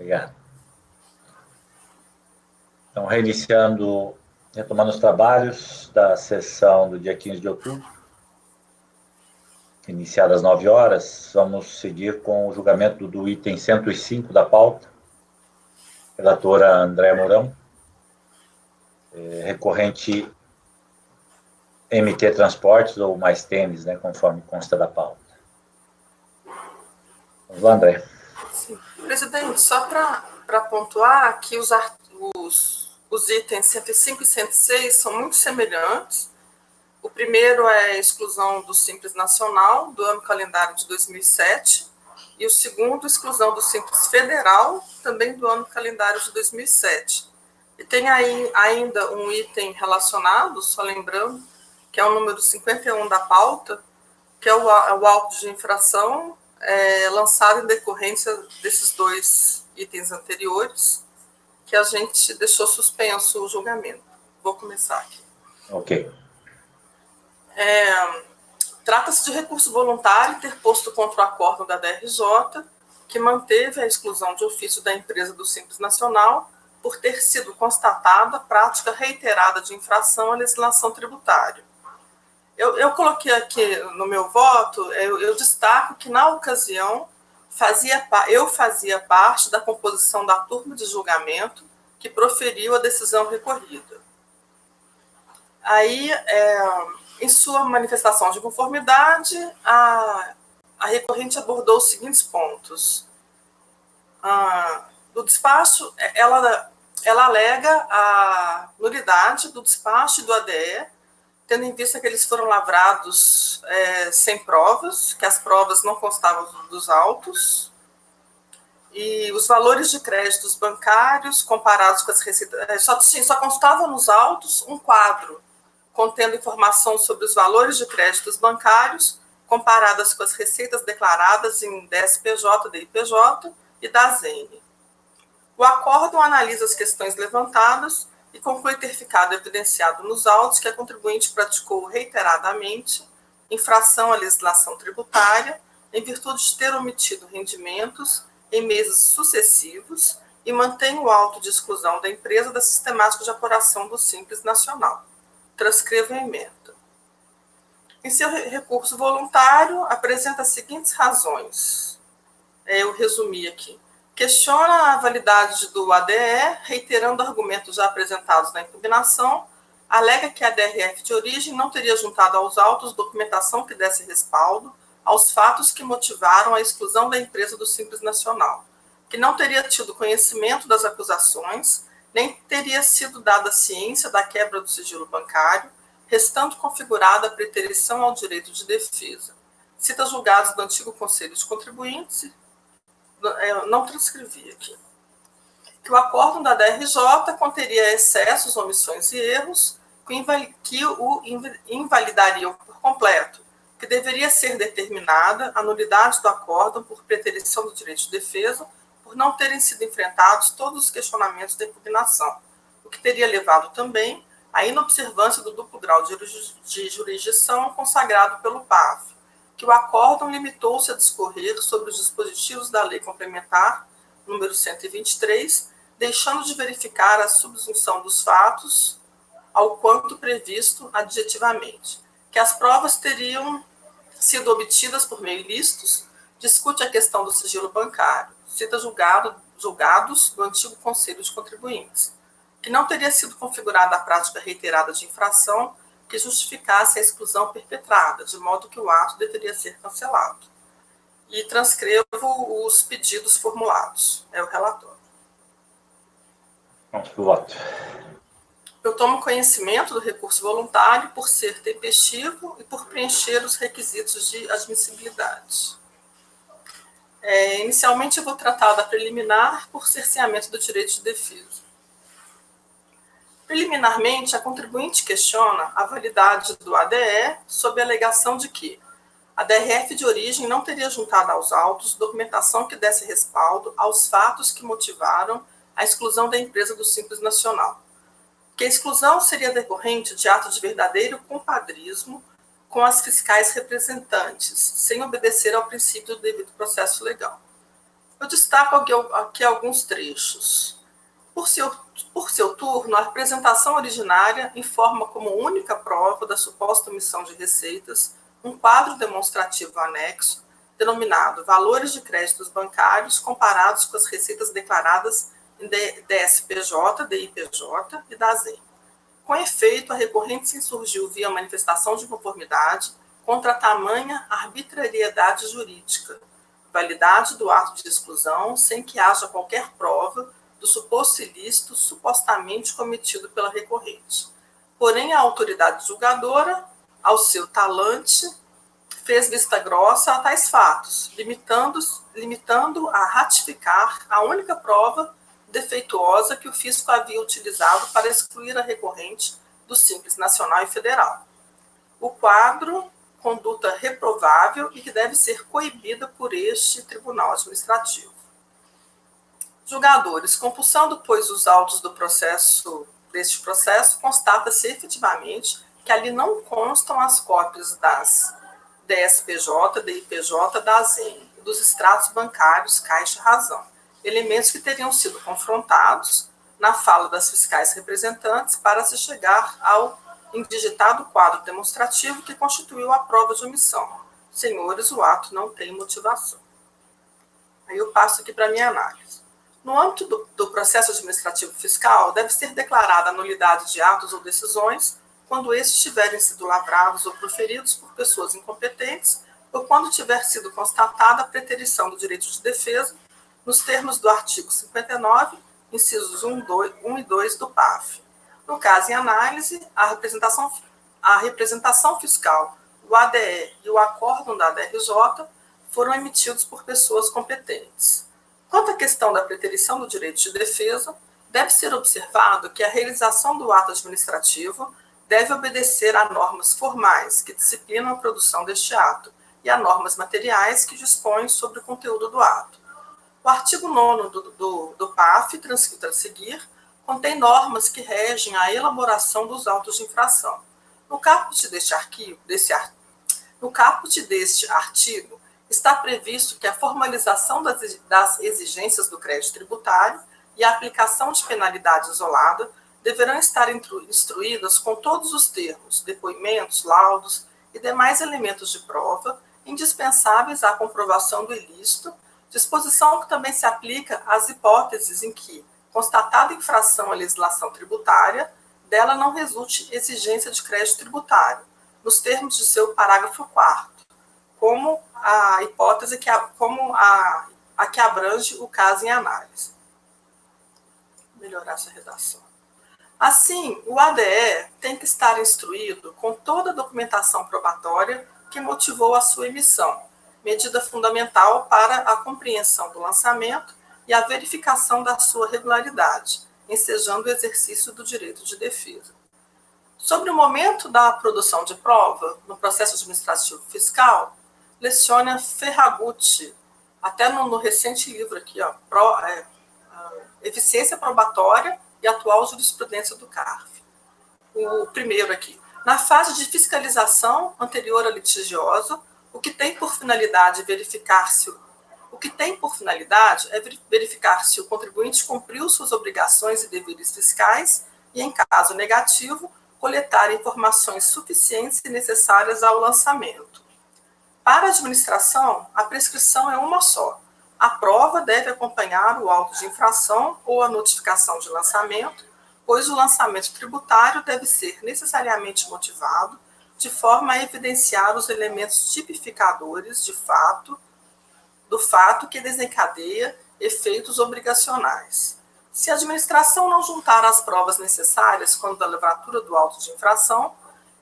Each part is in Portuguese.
Obrigado. Então, retomando os trabalhos da sessão do dia 15 de outubro, iniciada às 9 horas, vamos seguir com o julgamento do item 105 da pauta. Relatora Andréa Mourão, recorrente MT Transportes ou Mais Tênis, né, conforme consta da pauta. Vamos lá, André. Sim. Presidente, só para pontuar que os itens 105 e 106 são muito semelhantes. O primeiro é a exclusão do Simples Nacional do ano calendário de 2007 e o segundo, exclusão do Simples Federal, também do ano calendário de 2007. E tem aí ainda um item relacionado, só lembrando, que é o número 51 da pauta, que é o auto de infração lançado em decorrência desses dois itens anteriores, que a gente deixou suspenso o julgamento. Vou começar aqui. Ok. Trata-se de recurso voluntário interposto contra o acórdão da DRJ, que manteve a exclusão de ofício da empresa do Simples Nacional por ter sido constatada a prática reiterada de infração à legislação tributária. Eu coloquei aqui no meu voto, eu destaco que, na ocasião, eu fazia parte da composição da turma de julgamento que proferiu a decisão recorrida. Aí, em sua manifestação de conformidade, a recorrente abordou os seguintes pontos. Do despacho, ela alega a nulidade do despacho e do ADE, tendo em vista que eles foram lavrados sem provas, que as provas não constavam dos autos, e os valores de créditos bancários comparados com as receitas, só constavam nos autos um quadro contendo informação sobre os valores de créditos bancários comparadas com as receitas declaradas em DSPJ, DIPJ e DASN. O acórdão analisa as questões levantadas e conclui ter ficado evidenciado nos autos que a contribuinte praticou reiteradamente infração à legislação tributária em virtude de ter omitido rendimentos em meses sucessivos e mantém o auto de exclusão da empresa da sistemática de apuração do Simples Nacional. Transcreva a emenda. Em seu recurso voluntário, apresenta as seguintes razões. Eu resumi aqui. Questiona a validade do ADE, reiterando argumentos já apresentados na impugnação, alega que a DRF de origem não teria juntado aos autos documentação que desse respaldo aos fatos que motivaram a exclusão da empresa do Simples Nacional, que não teria tido conhecimento das acusações, nem teria sido dada ciência da quebra do sigilo bancário, restando configurada a preterição ao direito de defesa. Cita julgados do antigo Conselho de Contribuintes, não transcrevi aqui, que o acórdão da DRJ conteria excessos, omissões e erros que o invalidariam por completo, que deveria ser determinada a nulidade do acórdão por preterição do direito de defesa, por não terem sido enfrentados todos os questionamentos da impugnação, o que teria levado também à inobservância do duplo grau de jurisdição consagrado pelo PAV, que o acórdão limitou-se a discorrer sobre os dispositivos da Lei Complementar número 123, deixando de verificar a subsunção dos fatos ao quanto previsto adjetivamente, que as provas teriam sido obtidas por meio ilícitos, discute a questão do sigilo bancário, cita julgados do antigo Conselho de Contribuintes, que não teria sido configurada a prática reiterada de infração que justificasse a exclusão perpetrada, de modo que o ato deveria ser cancelado. E transcrevo os pedidos formulados. É o relatório. Vamos para o voto. Eu tomo conhecimento do recurso voluntário por ser tempestivo e por preencher os requisitos de admissibilidade. Inicialmente, eu vou tratar da preliminar por cerceamento do direito de defesa. Preliminarmente, a contribuinte questiona a validade do ADE sob a alegação de que a DRF de origem não teria juntado aos autos documentação que desse respaldo aos fatos que motivaram a exclusão da empresa do Simples Nacional, que a exclusão seria decorrente de ato de verdadeiro compadrismo com as fiscais representantes, sem obedecer ao princípio do devido processo legal. Eu destaco aqui alguns trechos. Por seu turno, a representação originária informa como única prova da suposta omissão de receitas um quadro demonstrativo anexo, denominado Valores de Créditos Bancários comparados com as receitas declaradas em DSPJ, DIPJ e DASEM. Com efeito, a recorrente se insurgiu via manifestação de conformidade contra tamanha arbitrariedade jurídica, validade do ato de exclusão sem que haja qualquer prova do suposto ilícito supostamente cometido pela recorrente. Porém, a autoridade julgadora, ao seu talante, fez vista grossa a tais fatos, limitando a ratificar a única prova defeituosa que o fisco havia utilizado para excluir a recorrente do Simples Nacional e Federal. O quadro, conduta reprovável e que deve ser coibida por este Tribunal Administrativo. Julgadores, compulsando, pois, os autos deste processo, constata-se efetivamente que ali não constam as cópias das DSPJ, DIPJ, DASEM, dos extratos bancários, caixa razão, elementos que teriam sido confrontados na fala das fiscais representantes para se chegar ao indigitado quadro demonstrativo que constituiu a prova de omissão. Senhores, o ato não tem motivação. Aí eu passo aqui para a minha análise. No âmbito do processo administrativo fiscal, deve ser declarada a nulidade de atos ou decisões quando estes tiverem sido lavrados ou proferidos por pessoas incompetentes ou quando tiver sido constatada a preterição do direito de defesa nos termos do artigo 59, incisos 1 e 2 do PAF. No caso em análise, a representação fiscal, o ADE e o acórdão da DRJ foram emitidos por pessoas competentes. Quanto à questão da preterição do direito de defesa, deve ser observado que a realização do ato administrativo deve obedecer a normas formais que disciplinam a produção deste ato e a normas materiais que dispõem sobre o conteúdo do ato. O artigo 9º do PAF, transcrito a seguir, contém normas que regem a elaboração dos autos de infração. No caput deste artigo, está previsto que a formalização das exigências do crédito tributário e a aplicação de penalidade isolada deverão estar instruídas com todos os termos, depoimentos, laudos e demais elementos de prova indispensáveis à comprovação do ilícito, disposição que também se aplica às hipóteses em que, constatada infração à legislação tributária, dela não resulte exigência de crédito tributário, nos termos de seu parágrafo 4º, como a hipótese que abrange o caso em análise. Vou melhorar essa redação. Assim, o ADE tem que estar instruído com toda a documentação probatória que motivou a sua emissão, medida fundamental para a compreensão do lançamento e a verificação da sua regularidade, ensejando o exercício do direito de defesa. Sobre o momento da produção de prova, no processo administrativo fiscal, leciona Ferragutti, até no recente livro aqui, Eficiência Probatória e Atual Jurisprudência do CARF. O primeiro aqui. Na fase de fiscalização anterior à litigiosa, o que tem por finalidade é verificar se o contribuinte cumpriu suas obrigações e deveres fiscais e, em caso negativo, coletar informações suficientes e necessárias ao lançamento. Para a administração, a prescrição é uma só. A prova deve acompanhar o auto de infração ou a notificação de lançamento, pois o lançamento tributário deve ser necessariamente motivado de forma a evidenciar os elementos tipificadores do fato que desencadeia efeitos obrigacionais. Se a administração não juntar as provas necessárias quando da lavratura do auto de infração,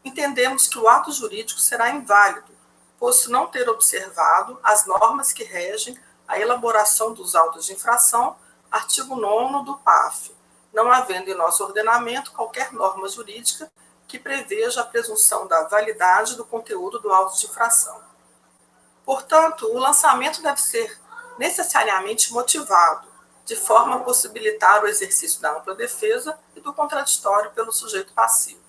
entendemos que o ato jurídico será inválido, posto não ter observado as normas que regem a elaboração dos autos de infração, artigo 9º do PAF, não havendo em nosso ordenamento qualquer norma jurídica que preveja a presunção da validade do conteúdo do auto de infração. Portanto, o lançamento deve ser necessariamente motivado, de forma a possibilitar o exercício da ampla defesa e do contraditório pelo sujeito passivo.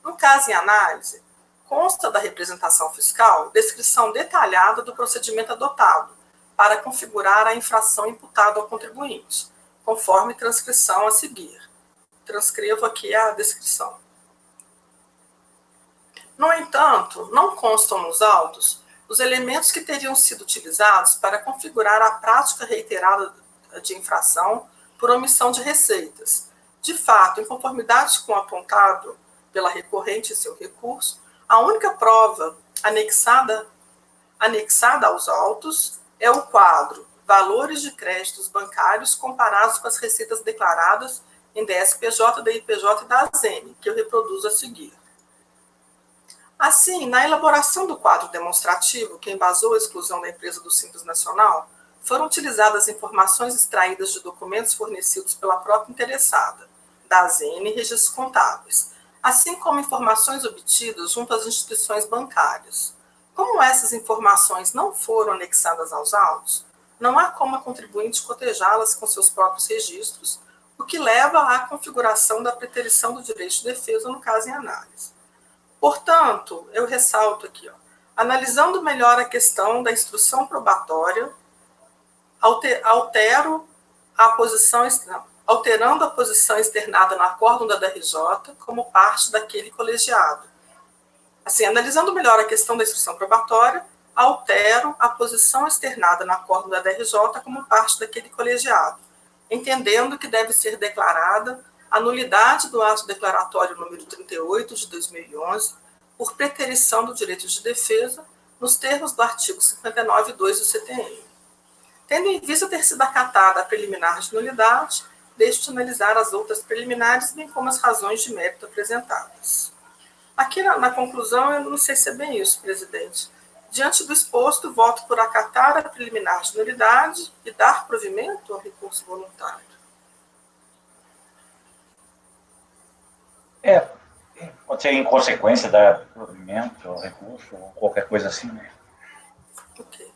No caso em análise, consta da representação fiscal descrição detalhada do procedimento adotado, para configurar a infração imputada ao contribuinte, conforme transcrição a seguir. Transcrevo aqui a descrição. No entanto, não constam nos autos os elementos que teriam sido utilizados para configurar a prática reiterada de infração por omissão de receitas. De fato, em conformidade com o apontado pela recorrente em seu recurso, a única prova anexada aos autos é o quadro Valores de créditos bancários comparados com as receitas declaradas em DSPJ, DIPJ e DASN, que eu reproduzo a seguir. Assim, na elaboração do quadro demonstrativo que embasou a exclusão da empresa do Simples Nacional, foram utilizadas informações extraídas de documentos fornecidos pela própria interessada, DASN e registros contábeis, assim como informações obtidas junto às instituições bancárias. Como essas informações não foram anexadas aos autos, não há como a contribuinte cotejá-las com seus próprios registros, o que leva à configuração da preterição do direito de defesa no caso em análise. Portanto, eu ressalto aqui, analisando melhor a questão da instrução probatória, alterando a posição externada no acórdão da DRJ como parte daquele colegiado. Assim, analisando melhor a questão da instrução probatória, altero a posição externada no acórdão da DRJ como parte daquele colegiado, entendendo que deve ser declarada a nulidade do ato declaratório número 38 de 2011 por preterição do direito de defesa nos termos do artigo 59.2 do CTN. Tendo em vista ter sido acatada a preliminar de nulidade, deixo de analisar as outras preliminares, bem como as razões de mérito apresentadas. Aqui na conclusão, eu não sei se é bem isso, presidente. Diante do exposto, voto por acatar a preliminar de nulidade e dar provimento ao recurso voluntário. Pode ser em consequência da provimento, ou recurso, ou qualquer coisa assim, né? Ok.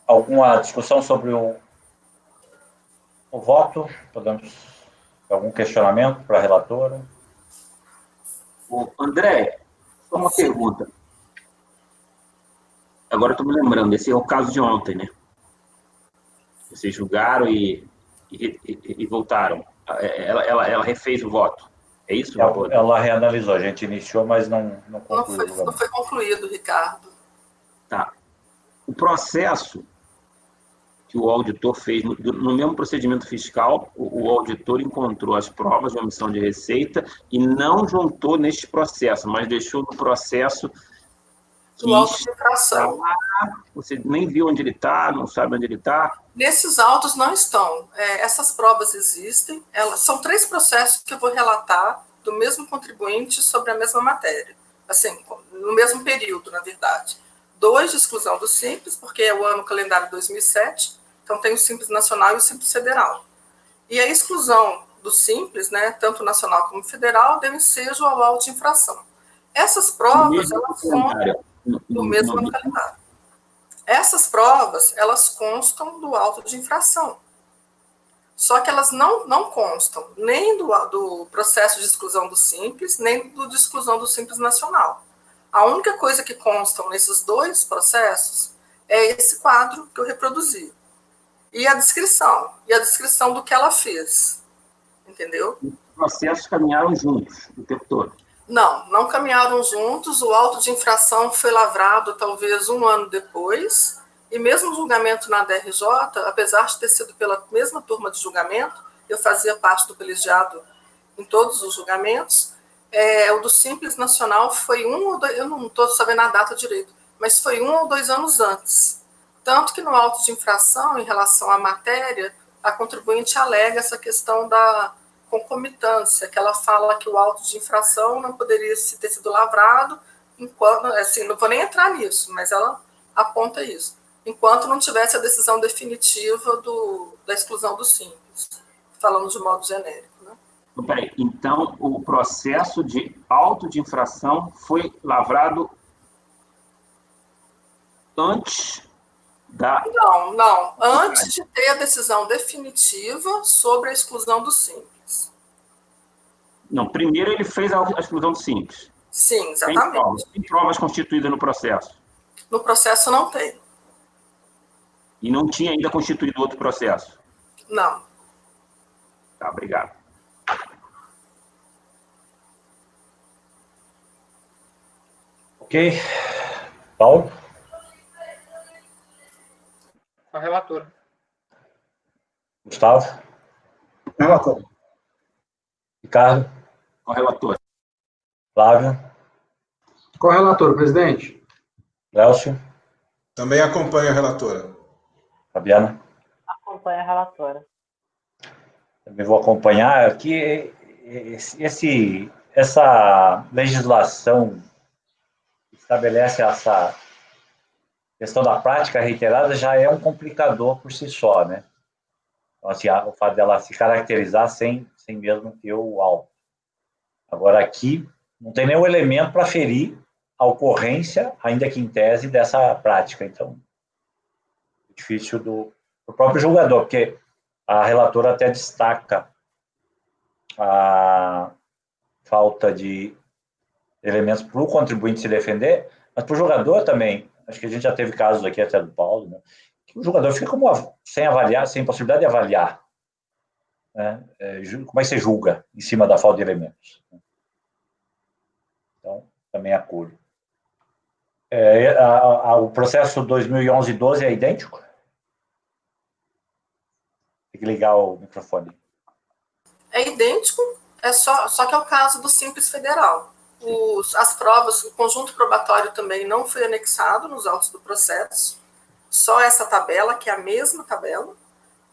Alguma discussão sobre o voto? Podemos algum questionamento para a relatora? André, só uma pergunta. Agora estou me lembrando, esse é o caso de ontem, né? Vocês julgaram e voltaram. Ela refez o voto. É isso? Ela reanalisou, a gente iniciou, mas não concluiu. Não foi concluído, Ricardo. Tá. O processo que o auditor fez, no mesmo procedimento fiscal, o auditor encontrou as provas de omissão de receita e não juntou neste processo, mas deixou no processo do auto de infração. Você nem viu onde ele está, não sabe onde ele está. Nesses autos não estão. Essas provas existem. São 3 processos que eu vou relatar do mesmo contribuinte sobre a mesma matéria. Assim, no mesmo período, na verdade. 2 de exclusão do Simples, porque é o ano calendário 2007, então tem o Simples Nacional e o Simples Federal. E a exclusão do Simples, né, tanto nacional como federal, deu ensejo ao auto de infração. Essas provas, elas são do mesmo ano calendário. Essas provas, elas constam do auto de infração. Só que elas não constam nem do processo de exclusão do Simples, nem do de exclusão do Simples Nacional. A única coisa que constam nesses 2 processos é esse quadro que eu reproduzi. E a descrição do que ela fez. Entendeu? Os processos caminharam juntos o tempo todo. Não caminharam juntos. O auto de infração foi lavrado talvez 1 ano depois. E mesmo o julgamento na DRJ, apesar de ter sido pela mesma turma de julgamento, eu fazia parte do colegiado em todos os julgamentos, o do Simples Nacional foi 1 ou 2, eu não estou sabendo a data direito, mas foi 1 ou 2 anos antes. Tanto que no auto de infração, em relação à matéria, a contribuinte alega essa questão da concomitância, que ela fala que o auto de infração não poderia ter sido lavrado, enquanto, assim, não vou nem entrar nisso, mas ela aponta isso, enquanto não tivesse a decisão definitiva da exclusão do Simples, falando de modo genérico. Né? Peraí, então o processo de auto de infração foi lavrado antes da... Não, antes de ter a decisão definitiva sobre a exclusão do Simples. Não, primeiro ele fez a exclusão do simples. Sim, exatamente. Tem provas constituídas no processo. No processo não tem. E não tinha ainda constituído outro processo. Não. Tá, obrigado. Ok. Paulo? Com a relatora. Gustavo? Relator. Ricardo? Com o relator. Flávio? Com a relatora, presidente. Lélcio? Também acompanho a relatora. Fabiana? Acompanha a relatora. Também vou acompanhar aqui. Essa legislação que estabelece essa questão da prática reiterada já é um complicador por si só, né? Então, assim, o fato dela se caracterizar sem mesmo ter o alvo. Agora, aqui, não tem nenhum elemento para ferir a ocorrência, ainda que em tese, dessa prática. Então, é difícil do próprio julgador, porque a relatora até destaca a falta de elementos para o contribuinte se defender, mas para o jogador também. Acho que a gente já teve casos aqui até do Paulo, né? Que o jogador fica sem avaliar, sem possibilidade de avaliar, né? Como é que você julga em cima da falta de elementos? Então, também acolho. O processo 2011-12 é idêntico? Tem que ligar o microfone. É idêntico, só que é o caso do Simples Federal. As provas, o conjunto probatório também não foi anexado nos autos do processo, só essa tabela, que é a mesma tabela.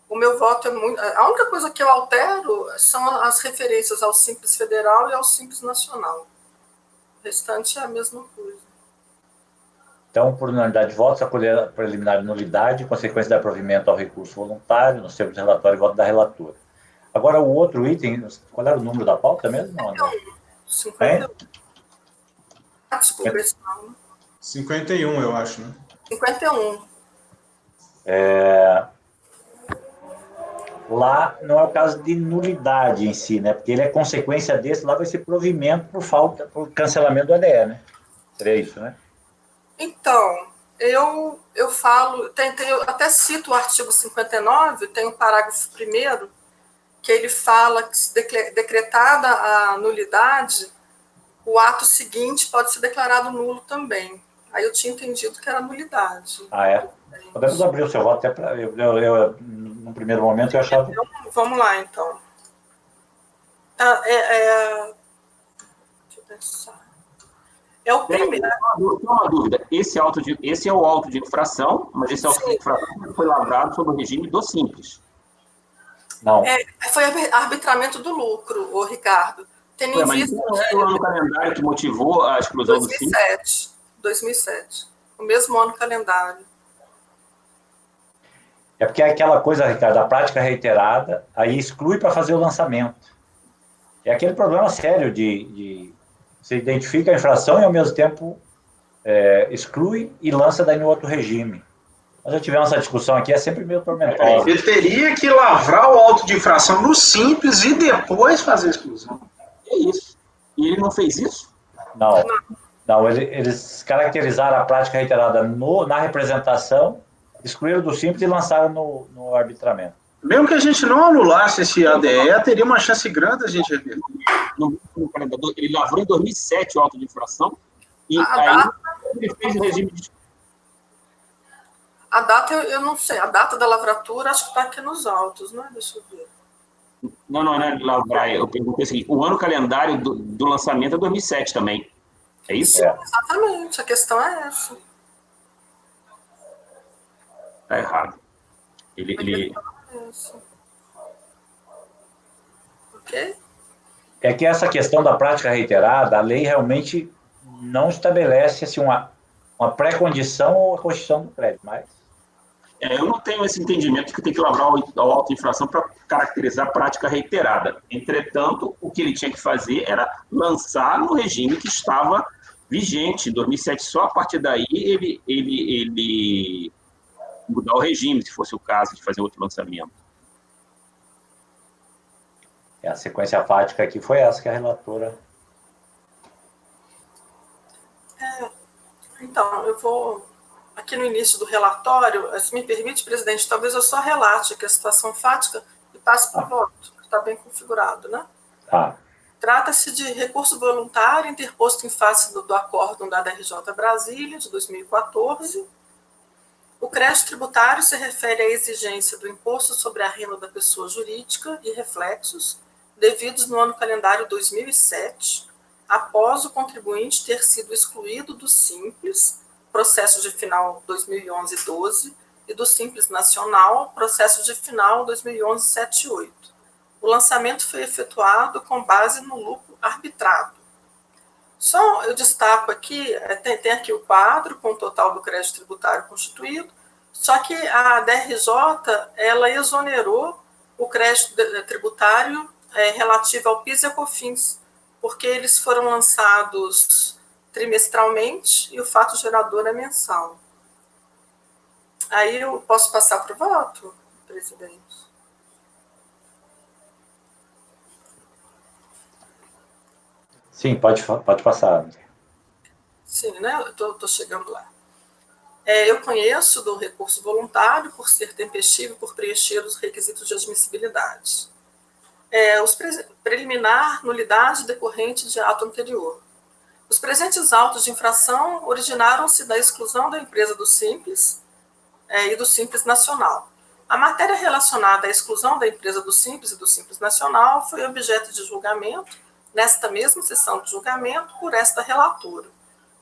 O meu voto é muito... A única coisa que eu altero são as referências ao Simples Federal e ao Simples Nacional. O restante é a mesma coisa. Então, por unanimidade de votos, acolher a preliminar de nulidade, consequência de aprovimento ao recurso voluntário, nos termos do relatório e voto da relatora. Agora, o outro item, qual era o número da pauta mesmo, André? 51. Desculpa, esse não. 51, eu acho, né? 51. Lá não é o caso de nulidade em si, né? Porque ele é consequência desse, lá vai ser provimento por cancelamento do ADE, né? Seria isso, né? Então, eu falo, eu até cito o artigo 59, tem o parágrafo 1º, que ele fala que, decretada a nulidade, o ato seguinte pode ser declarado nulo também. Aí eu tinha entendido que era nulidade. Ah, é? Podemos abrir o seu voto até para... no primeiro momento, eu achava... Então, vamos lá, então. Deixa eu pensar. É o primeiro. Uma dúvida. Esse é o auto de infração, mas esse auto de infração foi lavrado sob o regime do simples. Não. Foi arbitramento do lucro, o Ricardo. Tendo em vista não é o ano calendário que motivou a exclusão do simples? 2007. O mesmo ano calendário. É porque é aquela coisa, Ricardo, a prática reiterada, aí exclui para fazer o lançamento. É aquele problema sério de você identifica a infração e, ao mesmo tempo, exclui e lança daí no outro regime. Nós já tivemos essa discussão aqui, é sempre meio tormentosa. Ele teria que lavrar o auto de infração no simples e depois fazer a exclusão. É isso. E ele não fez isso? Não, eles caracterizaram a prática reiterada na representação, excluíram do simples e lançaram no arbitramento. Mesmo que a gente não anulasse esse ADE, teria uma chance grande de a gente reverter. Ele lavrou em 2007 o auto de infração e aí ele fez o regime de... A data, eu não sei. A data da lavratura, acho que está aqui nos autos, né? Deixa eu ver. Não é lavrar. Eu perguntei assim, o ano calendário do lançamento é 2007 também. É isso? Sim, exatamente. A questão é essa. Tá errado. Ele... Ok? É que essa questão da prática reiterada, a lei realmente não estabelece assim, uma pré-condição ou a constituição do prédio, mas... eu não tenho esse entendimento de que tem que lavrar a auto-infração para caracterizar a prática reiterada. Entretanto, o que ele tinha que fazer era lançar no regime que estava vigente. Em 2007, só a partir daí ele mudar o regime, se fosse o caso de fazer outro lançamento. A sequência fática aqui foi essa que a relatora... Então, eu vou, aqui no início do relatório, se me permite, presidente, talvez eu só relate aqui a situação fática e passe para o voto, que está bem configurado, né? Tá. Trata-se de recurso voluntário interposto em face do acórdão da DRJ Brasília, de 2014. O crédito tributário se refere à exigência do imposto sobre a renda da pessoa jurídica e reflexos devidos no ano calendário 2007, após o contribuinte ter sido excluído do Simples, processo de final 2011-12, e do Simples Nacional, processo de final 2011-78. O lançamento foi efetuado com base no lucro arbitrado. Só eu destaco aqui, tem aqui o quadro com o total do crédito tributário constituído, só que a DRJ, ela exonerou o crédito tributário relativo ao PIS e ao COFINS, porque eles foram lançados trimestralmente e o fato gerador é mensal. Aí eu posso passar para o voto, presidente? Sim, pode passar. Sim, né? Eu estou chegando lá. Eu conheço do recurso voluntário por ser tempestivo e por preencher os requisitos de admissibilidade. Preliminar, nulidade decorrente de ato anterior. Os presentes autos de infração originaram-se da exclusão da empresa do Simples e do Simples Nacional. A matéria relacionada à exclusão da empresa do Simples e do Simples Nacional foi objeto de julgamento, nesta mesma sessão de julgamento, por esta relatora.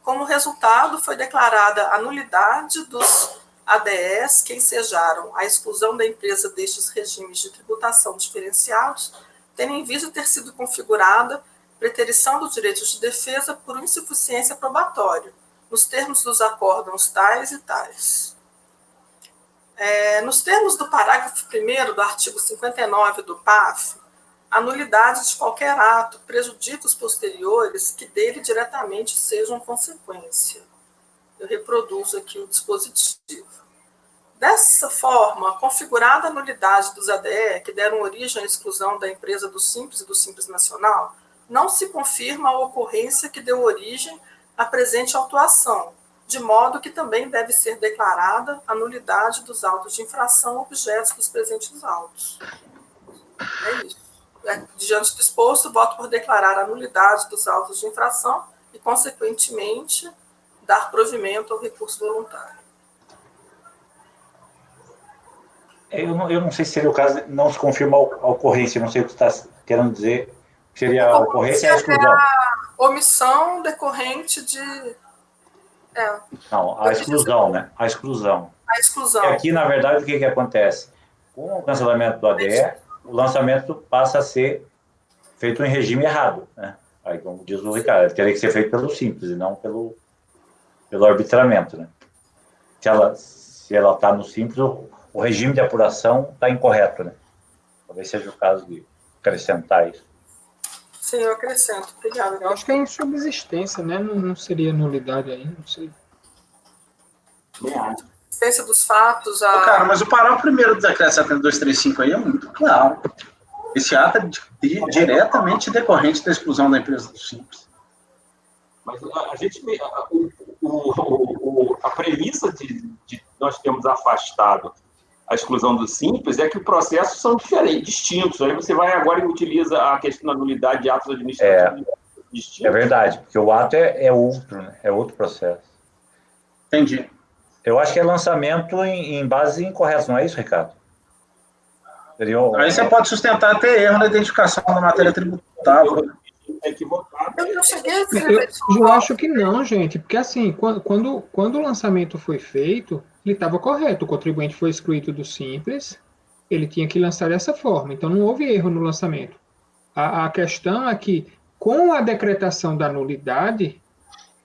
Como resultado, foi declarada a nulidade dos ADS que ensejaram a exclusão da empresa destes regimes de tributação diferenciados, tendo em vista ter sido configurada preterição do direito de defesa por insuficiência probatória, nos termos dos acórdãos tais e tais. Nos termos do parágrafo 1º do artigo 59 do PAF, a nulidade de qualquer ato prejudica os posteriores que dele diretamente sejam consequência. Eu reproduzo aqui o dispositivo. Dessa forma, configurada a nulidade dos ADE, que deram origem à exclusão da empresa do Simples e do Simples Nacional, não se confirma a ocorrência que deu origem à presente autuação, de modo que também deve ser declarada a nulidade dos autos de infração objetos dos presentes autos. É isso. Diante do exposto, voto por declarar a nulidade dos autos de infração e, consequentemente, dar provimento ao recurso voluntário. Eu não sei se seria o caso de não se confirma a ocorrência, não sei o que você está querendo dizer, seria a ocorrência e a exclusão. A omissão decorrente de... Não, a exclusão, né? A exclusão. A exclusão. E aqui, na verdade, o que acontece? Com o cancelamento do ADE, o lançamento passa a ser feito em regime errado, né? Aí, como diz o Ricardo, teria que ser feito pelo Simples e não pelo arbitramento, né? Se ela está no Simples, o regime de apuração está incorreto, né? Talvez seja o caso de acrescentar isso. Sim, eu acrescento. Obrigada. Eu acho que é em subsistência, né? Não seria nulidade aí, não sei. Existência dos fatos... Cara, mas o parágrafo primeiro do decreto 7235 aí é muito claro. Esse ato é diretamente decorrente da exclusão da empresa do Simples. Mas a gente a premissa de nós termos afastado a exclusão do Simples é que os processos são diferentes, distintos. Aí você vai agora e utiliza a questão da nulidade de atos administrativos distintos. É verdade, porque o ato é outro, né? É outro processo. Entendi. Eu acho que é lançamento em bases incorretas, não é isso, Ricardo? Aí você pode sustentar até erro na identificação da matéria tributável. Eu cheguei a escrever Eu acho que não, gente, porque assim, quando o lançamento foi feito, ele estava correto, o contribuinte foi excluído do Simples, ele tinha que lançar dessa forma, então não houve erro no lançamento. A questão é que, com a decretação da nulidade,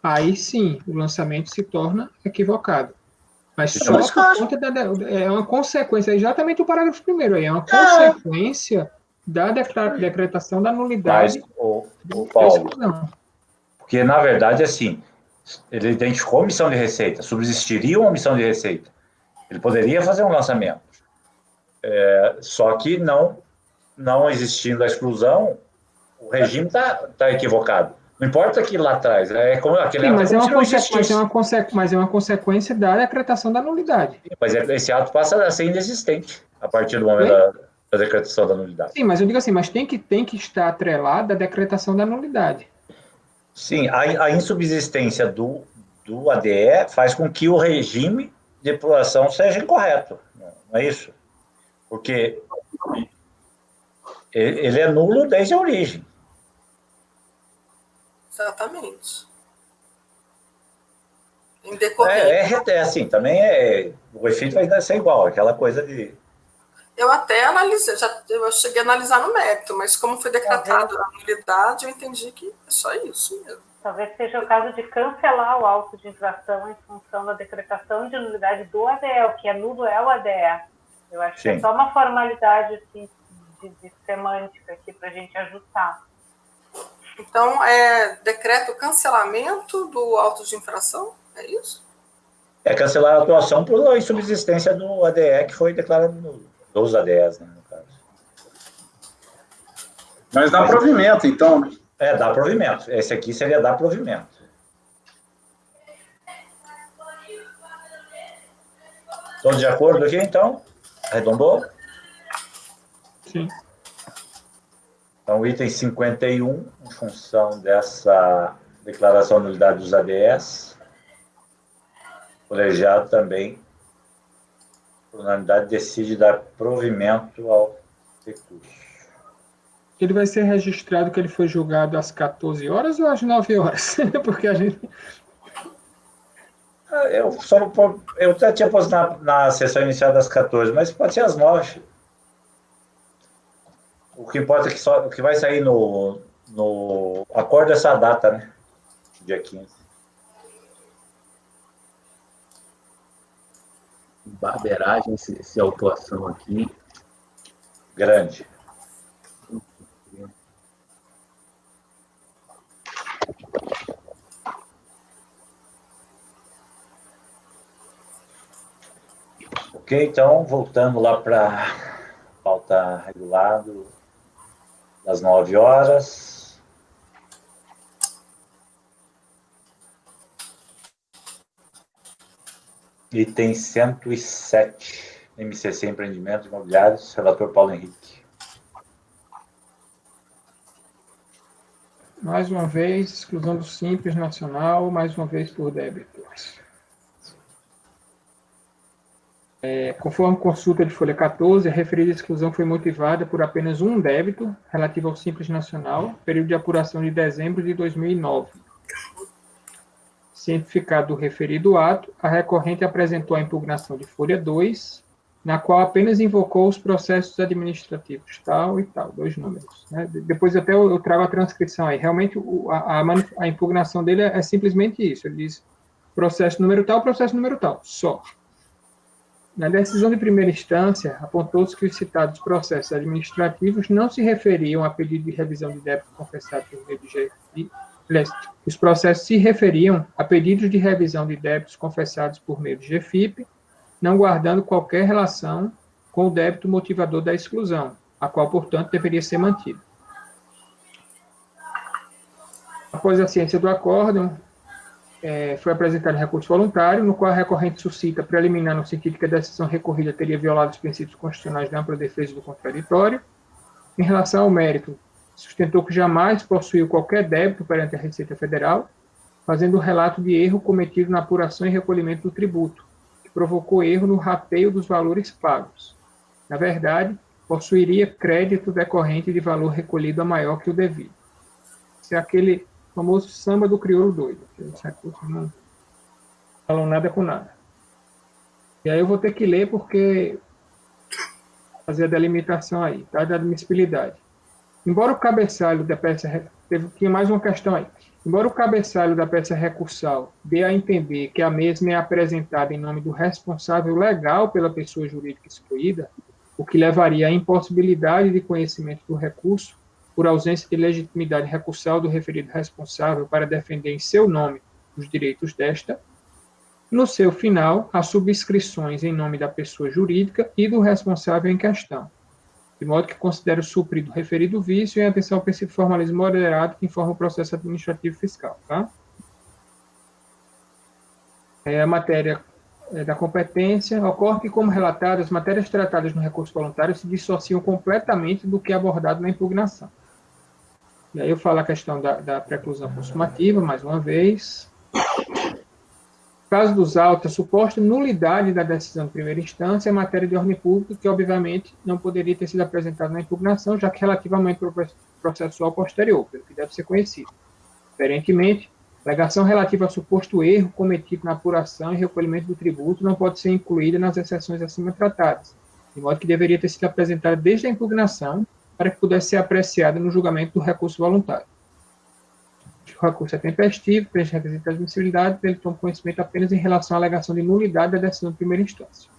aí sim, o lançamento se torna equivocado. Mas só por conta é uma consequência, exatamente o parágrafo 1º aí, é uma consequência da decretação da nulidade. Mas, Paulo, porque, na verdade, assim, ele identificou omissão de receita, subsistiria uma omissão de receita. Ele poderia fazer um lançamento. Só que não não existindo a exclusão, o regime está equivocado. Não importa aquilo lá atrás, é como aquele Sim, ato mas como se não existisse. mas é uma consequência da decretação da nulidade. Mas esse ato passa a ser inexistente a partir do momento da decretação da nulidade. Sim, mas eu digo assim, mas tem que estar atrelada à decretação da nulidade. Sim, a insubsistência do ADE faz com que o regime de população seja incorreto, não é isso? Porque ele é nulo desde a origem. Exatamente. Em decorrência. Assim, também o efeito vai ser igual, aquela coisa de... Eu até analisei, eu cheguei a analisar no mérito, mas como foi decretado a nulidade, eu entendi que é só isso mesmo. Talvez seja o caso de cancelar o auto de infração em função da decretação de nulidade do ADE, o que é nulo é o ADE. Eu acho que é só uma formalidade assim, de semântica aqui para a gente ajustar. Então, decreta o cancelamento do auto de infração? É isso? É cancelar a atuação por insubsistência do ADE, que foi declarado nulo. Dos ADEs, né, no caso. Mas dá provimento, então. Dá provimento. Esse aqui seria dar provimento. Todos de acordo aqui, então? Arredondou? Sim. Então, item 51, em função dessa declaração de nulidade dos ADS, o colegiado também, por unanimidade, decide dar provimento ao recurso. Ele vai ser registrado que ele foi julgado às 14 horas ou às 9 horas? Porque a gente... Eu até tinha posto na sessão inicial das 14, mas pode ser às 9. O que importa é que o que vai sair no acordo essa data, né? Dia 15. Barbeiragem, essa autuação aqui. Grande. Ok, então, voltando lá para a pauta regular das 9 horas. Item 107, MCC Empreendimentos Imobiliários, relator Paulo Henrique. Mais uma vez, exclusão do Simples Nacional, mais uma vez por débitos. Conforme consulta de folha 14, a referida exclusão foi motivada por apenas um débito relativo ao Simples Nacional, período de apuração de dezembro de 2009. Cientificado do referido ato, a recorrente apresentou a impugnação de folha 2, na qual apenas invocou os processos administrativos, tal e tal, 2 números. Né? Depois até eu trago a transcrição aí. Realmente, a impugnação dele é simplesmente isso. Ele diz processo número tal, só. Na decisão de primeira instância, apontou-se que os citados processos administrativos não se referiam a pedido de revisão de débito confessado por meio de GFI. Os processos se referiam a pedidos de revisão de débitos confessados por meio de GFIP, não guardando qualquer relação com o débito motivador da exclusão, a qual, portanto, deveria ser mantida. Após a ciência do acórdão, foi apresentado recurso voluntário, no qual a recorrente suscita preliminar no sentido que a decisão recorrida teria violado os princípios constitucionais da ampla defesa do contraditório. Em relação ao mérito, sustentou que jamais possuiu qualquer débito perante a Receita Federal, fazendo o relato de erro cometido na apuração e recolhimento do tributo, que provocou erro no rateio dos valores pagos. Na verdade, possuiria crédito decorrente de valor recolhido a maior que o devido. Isso é aquele famoso samba do crioulo doido. Os recursos não falam nada com nada. E aí eu vou ter que ler porque fazer a delimitação aí, tá? Da admissibilidade. Embora o cabeçalho da peça... Tinha mais uma questão aí. Embora o cabeçalho da peça recursal dê a entender que a mesma é apresentada em nome do responsável legal pela pessoa jurídica excluída, o que levaria à impossibilidade de conhecimento do recurso por ausência de legitimidade recursal do referido responsável para defender em seu nome os direitos desta, no seu final, as subscrições em nome da pessoa jurídica e do responsável em questão. de modo que considere suprido o referido vício em atenção ao princípio de formalismo moderado que informa o processo administrativo fiscal, tá? A matéria da competência ocorre que, como relatado, as matérias tratadas no recurso voluntário se dissociam completamente do que é abordado na impugnação. E aí eu falo a questão da preclusão consumativa, mais uma vez. No caso dos autos, a suposta nulidade da decisão de primeira instância é matéria de ordem pública, que obviamente não poderia ter sido apresentada na impugnação, já que relativamente ao processual posterior, pelo que deve ser conhecido. Diferentemente, a alegação relativa ao suposto erro cometido na apuração e recolhimento do tributo não pode ser incluída nas exceções acima tratadas, de modo que deveria ter sido apresentada desde a impugnação para que pudesse ser apreciada no julgamento do recurso voluntário. O recurso é tempestivo, preenche requisito de admissibilidade, ele toma conhecimento apenas em relação à alegação de nulidade da decisão de primeira instância.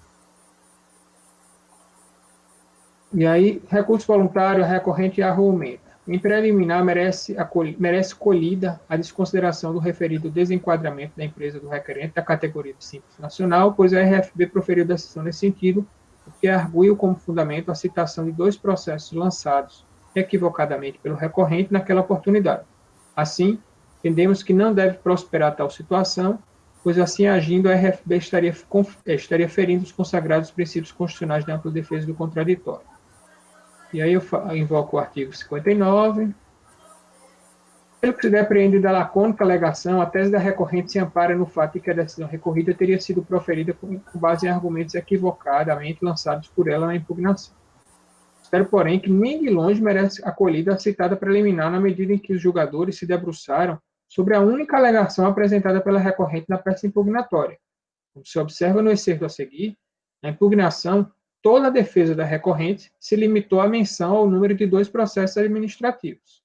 E aí, recurso voluntário, a recorrente argumenta. Em preliminar, merece colhida a desconsideração do referido desenquadramento da empresa do requerente da categoria de Simples Nacional, pois a RFB proferiu decisão nesse sentido, porque arguiu como fundamento a citação de 2 processos lançados equivocadamente pelo recorrente naquela oportunidade. Assim, entendemos que não deve prosperar tal situação, pois assim agindo a RFB estaria ferindo os consagrados princípios constitucionais de ampla defesa do contraditório. E aí eu invoco o artigo 59. Pelo que se depreende da lacônica alegação, a tese da recorrente se ampara no fato de que a decisão recorrida teria sido proferida com base em argumentos equivocadamente lançados por ela na impugnação. Espero, porém, que nem de longe merece acolhida a citada preliminar na medida em que os julgadores se debruçaram sobre a única alegação apresentada pela recorrente na peça impugnatória. Como se observa no excerto a seguir, na impugnação, toda a defesa da recorrente se limitou à menção ao número de 2 processos administrativos.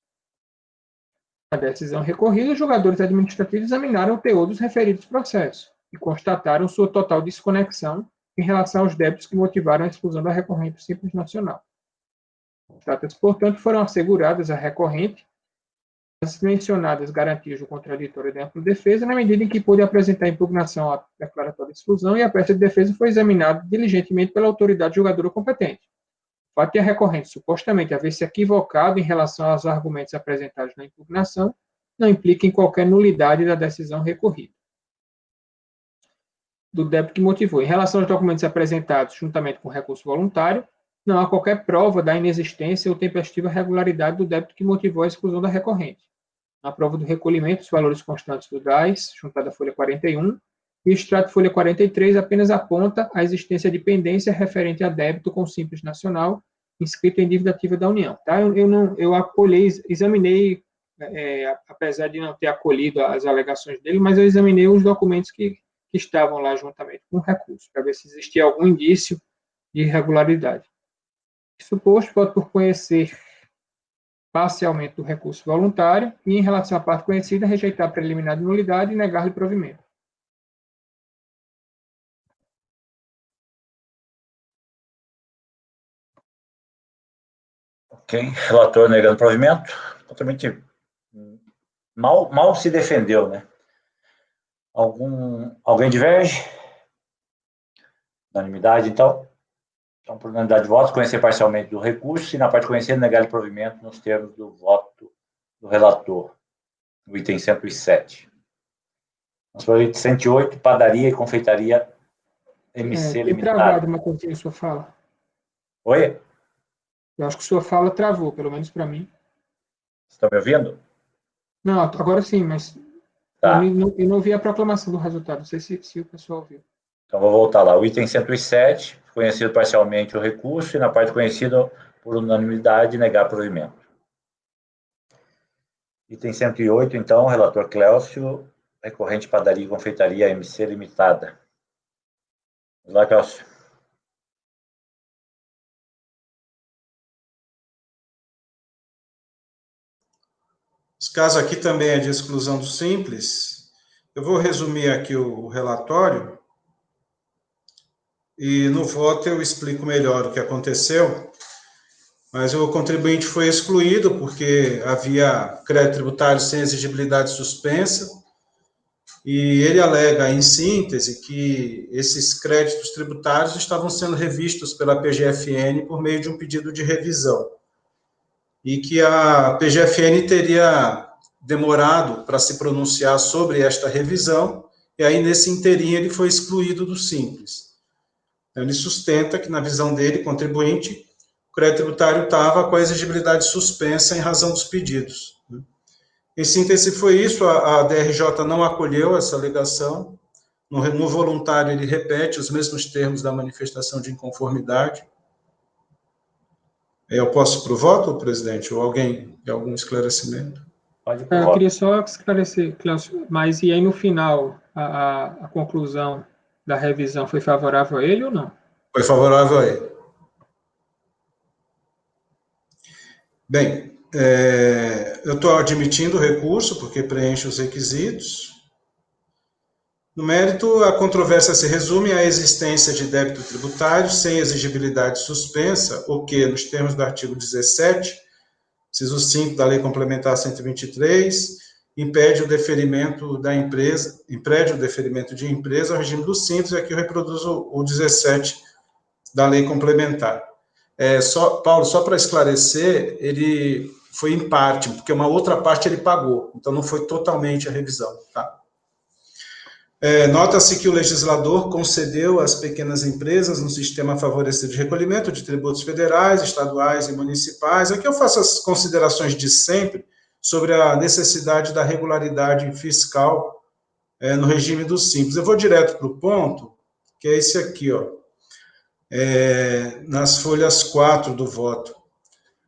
Na decisão recorrida, os julgadores administrativos examinaram o teor dos referidos processos e constataram sua total desconexão em relação aos débitos que motivaram a exclusão da recorrente do Simples Nacional. Trata-se, portanto, foram asseguradas à recorrente as mencionadas garantias do contraditório de ampla defesa, na medida em que pôde apresentar impugnação à declaratória de exclusão e a peça de defesa foi examinada diligentemente pela autoridade julgadora competente. O fato de a recorrente supostamente haver se equivocado em relação aos argumentos apresentados na impugnação não implica em qualquer nulidade da decisão recorrida. Do débito que motivou. Em relação aos documentos apresentados juntamente com o recurso voluntário, não há qualquer prova da inexistência ou tempestiva regularidade do débito que motivou a exclusão da recorrente. Na prova do recolhimento, os valores constantes do DAS, juntado à folha 41, e o extrato folha 43 apenas aponta a existência de pendência referente a débito com Simples Nacional, inscrito em dívida ativa da União. Tá? Eu acolhei, examinei, apesar de não ter acolhido as alegações dele, mas eu examinei os documentos que estavam lá juntamente com o recurso, para ver se existia algum indício de irregularidade. Suposto, pode por conhecer parcialmente do recurso voluntário e, em relação à parte conhecida, rejeitar a preliminar de nulidade e negar-lhe provimento. Ok, relator negando provimento, totalmente mal se defendeu, né? Alguém diverge? Unanimidade, então? Então, por unanimidade de votos, conhecer parcialmente do recurso e, na parte conhecida, negar o provimento nos termos do voto do relator, no item 107. Vamos para o item 108, padaria e confeitaria MC Limitada. Travado, Matheusinho, sua fala. Oi? Eu acho que sua fala travou, pelo menos para mim. Você está me ouvindo? Não, agora sim, mas tá. eu não ouvi a proclamação do resultado, não sei se o pessoal ouviu. Então, vou voltar lá. O item 107, conhecido parcialmente o recurso, e na parte conhecida por unanimidade, negar provimento. Item 108, então, relator Cléucio, recorrente padaria e confeitaria MC Limitada. Vamos lá, Cléucio. Esse caso aqui também é de exclusão do Simples. Eu vou resumir aqui o relatório e no voto eu explico melhor o que aconteceu, mas o contribuinte foi excluído porque havia crédito tributário sem exigibilidade suspensa, e ele alega, em síntese, que esses créditos tributários estavam sendo revistos pela PGFN por meio de um pedido de revisão, e que a PGFN teria demorado para se pronunciar sobre esta revisão, e aí, nesse inteirinho, ele foi excluído do Simples. Então, ele sustenta que, na visão dele, contribuinte, o crédito tributário estava com a exigibilidade suspensa em razão dos pedidos. Em síntese, foi isso. A DRJ não acolheu essa alegação. No voluntário, ele repete os mesmos termos da manifestação de inconformidade. Eu posso ir para o voto, presidente? Ou alguém tem algum esclarecimento? Pode ir pro Eu voto. queria só esclarecer, Cláudio, mas e aí no final, a conclusão da revisão foi favorável a ele ou não? Foi favorável a ele. Bem, eu estou admitindo o recurso, porque preenche os requisitos. No mérito, a controvérsia se resume à existência de débito tributário sem exigibilidade suspensa, o que, nos termos do artigo 17, inciso 5 da Lei Complementar 123, impede o deferimento da empresa, impede o deferimento de empresa ao regime do Simples, e aqui eu reproduzo o 17 da Lei Complementar. Paulo, só para esclarecer, ele foi em parte, porque uma outra parte ele pagou, então não foi totalmente a revisão, tá? Nota-se que o legislador concedeu às pequenas empresas um sistema favorecido de recolhimento de tributos federais, estaduais e municipais. Aqui eu faço as considerações de sempre sobre a necessidade da regularidade fiscal no regime do Simples. Eu vou direto para o ponto, que é esse aqui, ó, nas folhas 4 do voto.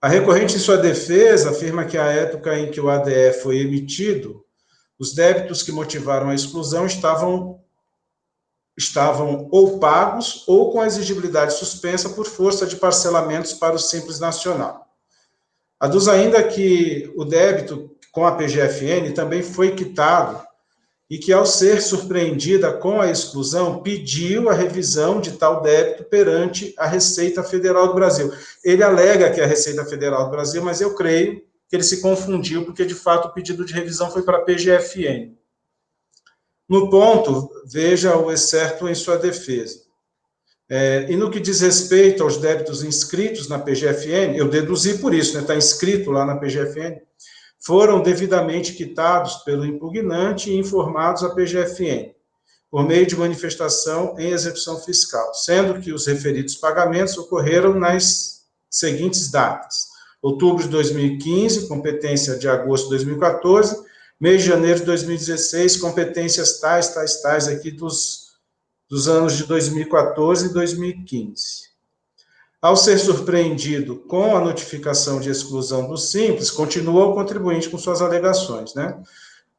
A recorrente, em sua defesa, afirma que à época em que o ADE foi emitido, os débitos que motivaram a exclusão estavam ou pagos ou com a exigibilidade suspensa por força de parcelamentos para o Simples Nacional. Aduz ainda que o débito com a PGFN também foi quitado e que, ao ser surpreendida com a exclusão, pediu a revisão de tal débito perante a Receita Federal do Brasil. Ele alega que é a Receita Federal do Brasil, mas eu creio que ele se confundiu, porque, de fato, o pedido de revisão foi para a PGFN. No ponto, veja o excerto em sua defesa. E no que diz respeito aos débitos inscritos na PGFN, eu deduzi por isso, está inscrito lá na PGFN, foram devidamente quitados pelo impugnante e informados à PGFN, por meio de manifestação em execução fiscal, sendo que os referidos pagamentos ocorreram nas seguintes datas: outubro de 2015, competência de agosto de 2014, mês de janeiro de 2016, competências tais aqui dos anos de 2014 e 2015. Ao ser surpreendido com a notificação de exclusão do Simples, continua o contribuinte com suas alegações, né?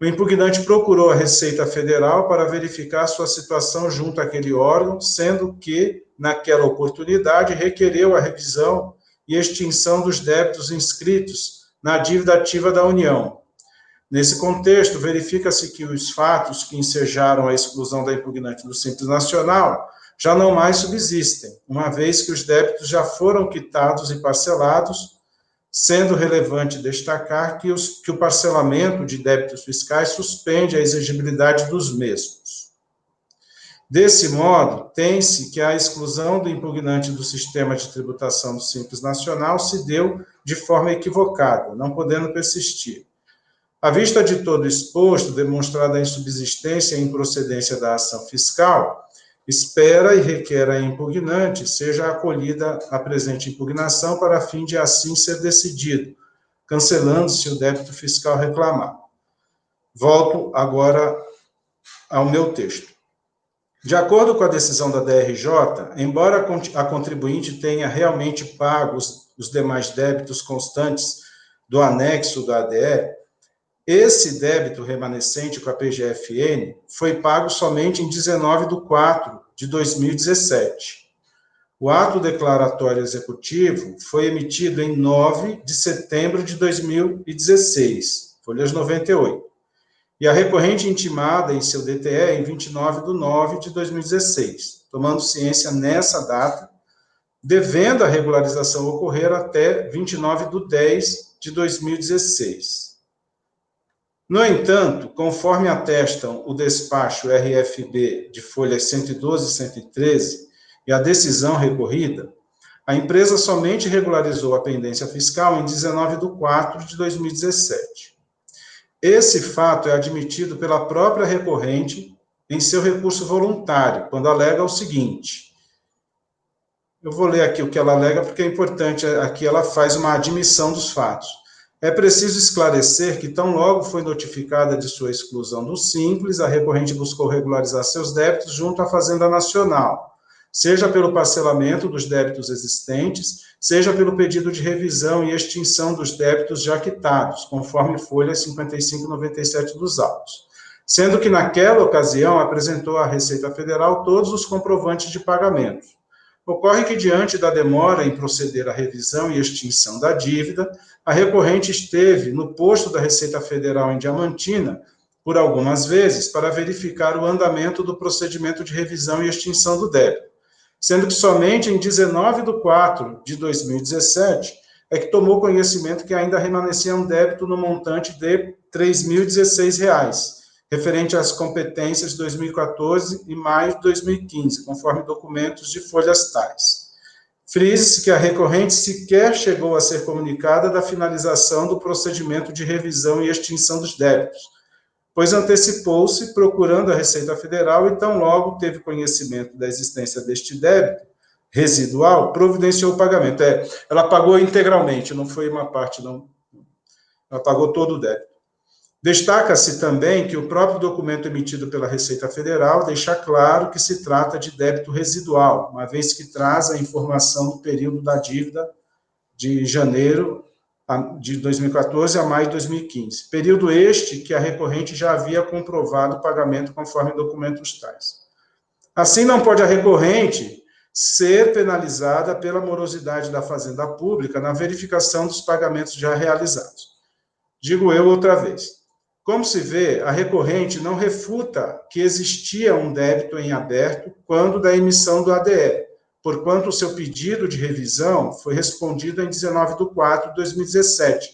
O impugnante procurou a Receita Federal para verificar sua situação junto àquele órgão, sendo que, naquela oportunidade, requereu a revisão e extinção dos débitos inscritos na dívida ativa da União. Nesse contexto, verifica-se que os fatos que ensejaram a exclusão da impugnante do Simples Nacional já não mais subsistem, uma vez que os débitos já foram quitados e parcelados, sendo relevante destacar que o parcelamento de débitos fiscais suspende a exigibilidade dos mesmos. Desse modo, tem-se que a exclusão do impugnante do sistema de tributação do Simples Nacional se deu de forma equivocada, não podendo persistir. À vista de todo o exposto, demonstrada a insubsistência e improcedência da ação fiscal, espera e requer a impugnante seja acolhida a presente impugnação para fim de assim ser decidido, cancelando-se o débito fiscal reclamado. Volto agora ao meu texto. De acordo com a decisão da DRJ, embora a contribuinte tenha realmente pago os demais débitos constantes do anexo do ADE, esse débito remanescente com a PGFN foi pago somente em 19/4/2017. O ato declaratório executivo foi emitido em 9 de setembro de 2016, folhas 98. E a recorrente intimada em seu DTE em 29/9/2016, tomando ciência nessa data, devendo a regularização ocorrer até 29/10/2016. No entanto, conforme atestam o despacho RFB de folhas 112 e 113 e a decisão recorrida, a empresa somente regularizou a pendência fiscal em 19/4/2017. Esse fato é admitido pela própria recorrente em seu recurso voluntário, quando alega o seguinte. Eu vou ler aqui o que ela alega, porque é importante, aqui ela faz uma admissão dos fatos. É preciso esclarecer que, tão logo foi notificada de sua exclusão do Simples, a recorrente buscou regularizar seus débitos junto à Fazenda Nacional, seja pelo parcelamento dos débitos existentes, seja pelo pedido de revisão e extinção dos débitos já quitados, conforme folha 55 e 97 dos autos. Sendo que, naquela ocasião, apresentou à Receita Federal todos os comprovantes de pagamento. Ocorre que, diante da demora em proceder à revisão e extinção da dívida, a recorrente esteve no posto da Receita Federal em Diamantina por algumas vezes para verificar o andamento do procedimento de revisão e extinção do débito, sendo que somente em 19/4/2017 é que tomou conhecimento que ainda remanescia um débito no montante de R$ 3.016, referente às competências de 2014 e maio de 2015, conforme documentos de folhas tais. Frise-se que a recorrente sequer chegou a ser comunicada da finalização do procedimento de revisão e extinção dos débitos, pois antecipou-se procurando a Receita Federal e tão logo teve conhecimento da existência deste débito residual, providenciou o pagamento. Ela pagou integralmente, não foi uma parte, não. Ela pagou todo o débito. Destaca-se também que o próprio documento emitido pela Receita Federal deixa claro que se trata de débito residual, uma vez que traz a informação do período da dívida de janeiro de 2014 a maio de 2015. Período este que a recorrente já havia comprovado o pagamento conforme documentos tais. Assim, não pode a recorrente ser penalizada pela morosidade da Fazenda Pública na verificação dos pagamentos já realizados. Digo eu outra vez. Como se vê, a recorrente não refuta que existia um débito em aberto quando da emissão do ADE, porquanto o seu pedido de revisão foi respondido em 19/4/2017,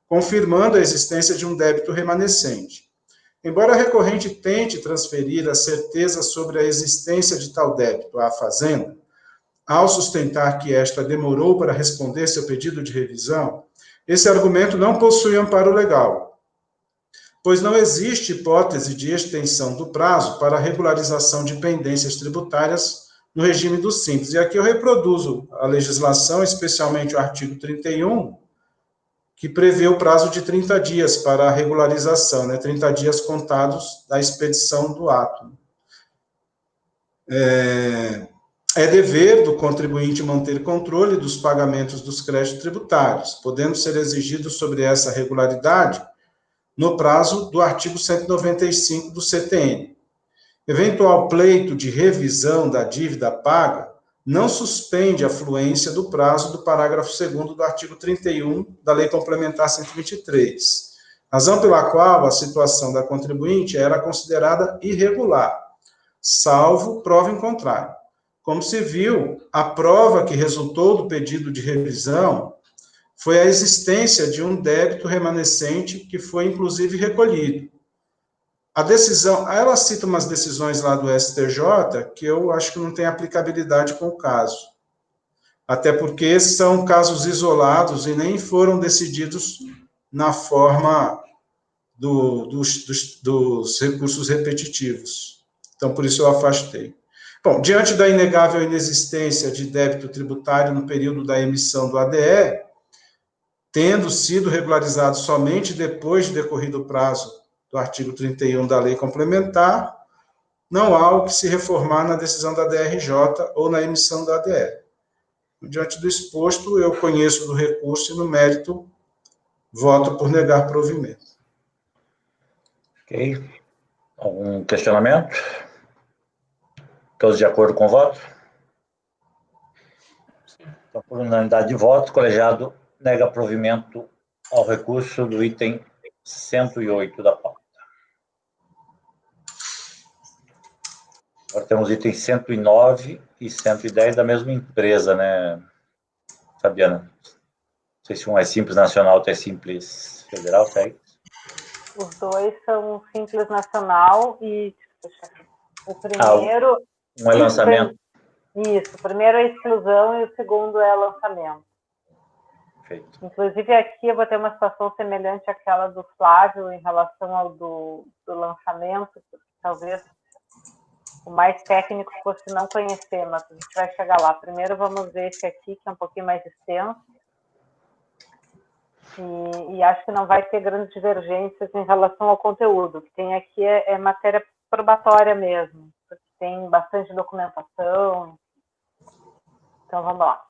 confirmando a existência de um débito remanescente. Embora a recorrente tente transferir a certeza sobre a existência de tal débito à Fazenda, ao sustentar que esta demorou para responder seu pedido de revisão, esse argumento não possui amparo legal, pois não existe hipótese de extensão do prazo para a regularização de pendências tributárias no regime do Simples. E aqui eu reproduzo a legislação, especialmente o artigo 31, que prevê o prazo de 30 dias para a regularização, 30 dias contados da expedição do ato. É dever do contribuinte manter controle dos pagamentos dos créditos tributários, podendo ser exigido sobre essa regularidade no prazo do artigo 195 do CTN. Eventual pleito de revisão da dívida paga não suspende a fluência do prazo do parágrafo 2º do artigo 31 da Lei Complementar 123, razão pela qual a situação da contribuinte era considerada irregular, salvo prova em contrário. Como se viu, a prova que resultou do pedido de revisão foi a existência de um débito remanescente que foi, inclusive, recolhido. A decisão, ela cita umas decisões lá do STJ que eu acho que não tem aplicabilidade com o caso. Até porque são casos isolados e nem foram decididos na forma dos recursos repetitivos. Então, por isso eu afastei. Bom, diante da inegável inexistência de débito tributário no período da emissão do ADE, tendo sido regularizado somente depois de decorrido o prazo do artigo 31 da Lei Complementar, não há o que se reformar na decisão da DRJ ou na emissão da ADE. Diante do exposto, eu conheço do recurso e, no mérito, voto por negar provimento. Ok. Algum questionamento? Todos de acordo com o voto? Então, por unanimidade de voto, o colegiado nega provimento ao recurso do item 108 da pauta. Agora temos itens 109 e 110 da mesma empresa, né, Fabiana? Não sei se um é Simples Nacional, outro é Simples Federal, segue? Os dois são Simples Nacional e o primeiro... Um é lançamento. Isso, o primeiro é exclusão e o segundo é lançamento. Perfeito. Inclusive, aqui eu vou ter uma situação semelhante àquela do Flávio em relação ao do lançamento, porque talvez o mais técnico fosse não conhecer, mas a gente vai chegar lá. Primeiro vamos ver esse aqui, que é um pouquinho mais extenso. E acho que não vai ter grandes divergências em relação ao conteúdo. O que tem aqui é matéria probatória mesmo, porque tem bastante documentação. Então, vamos lá.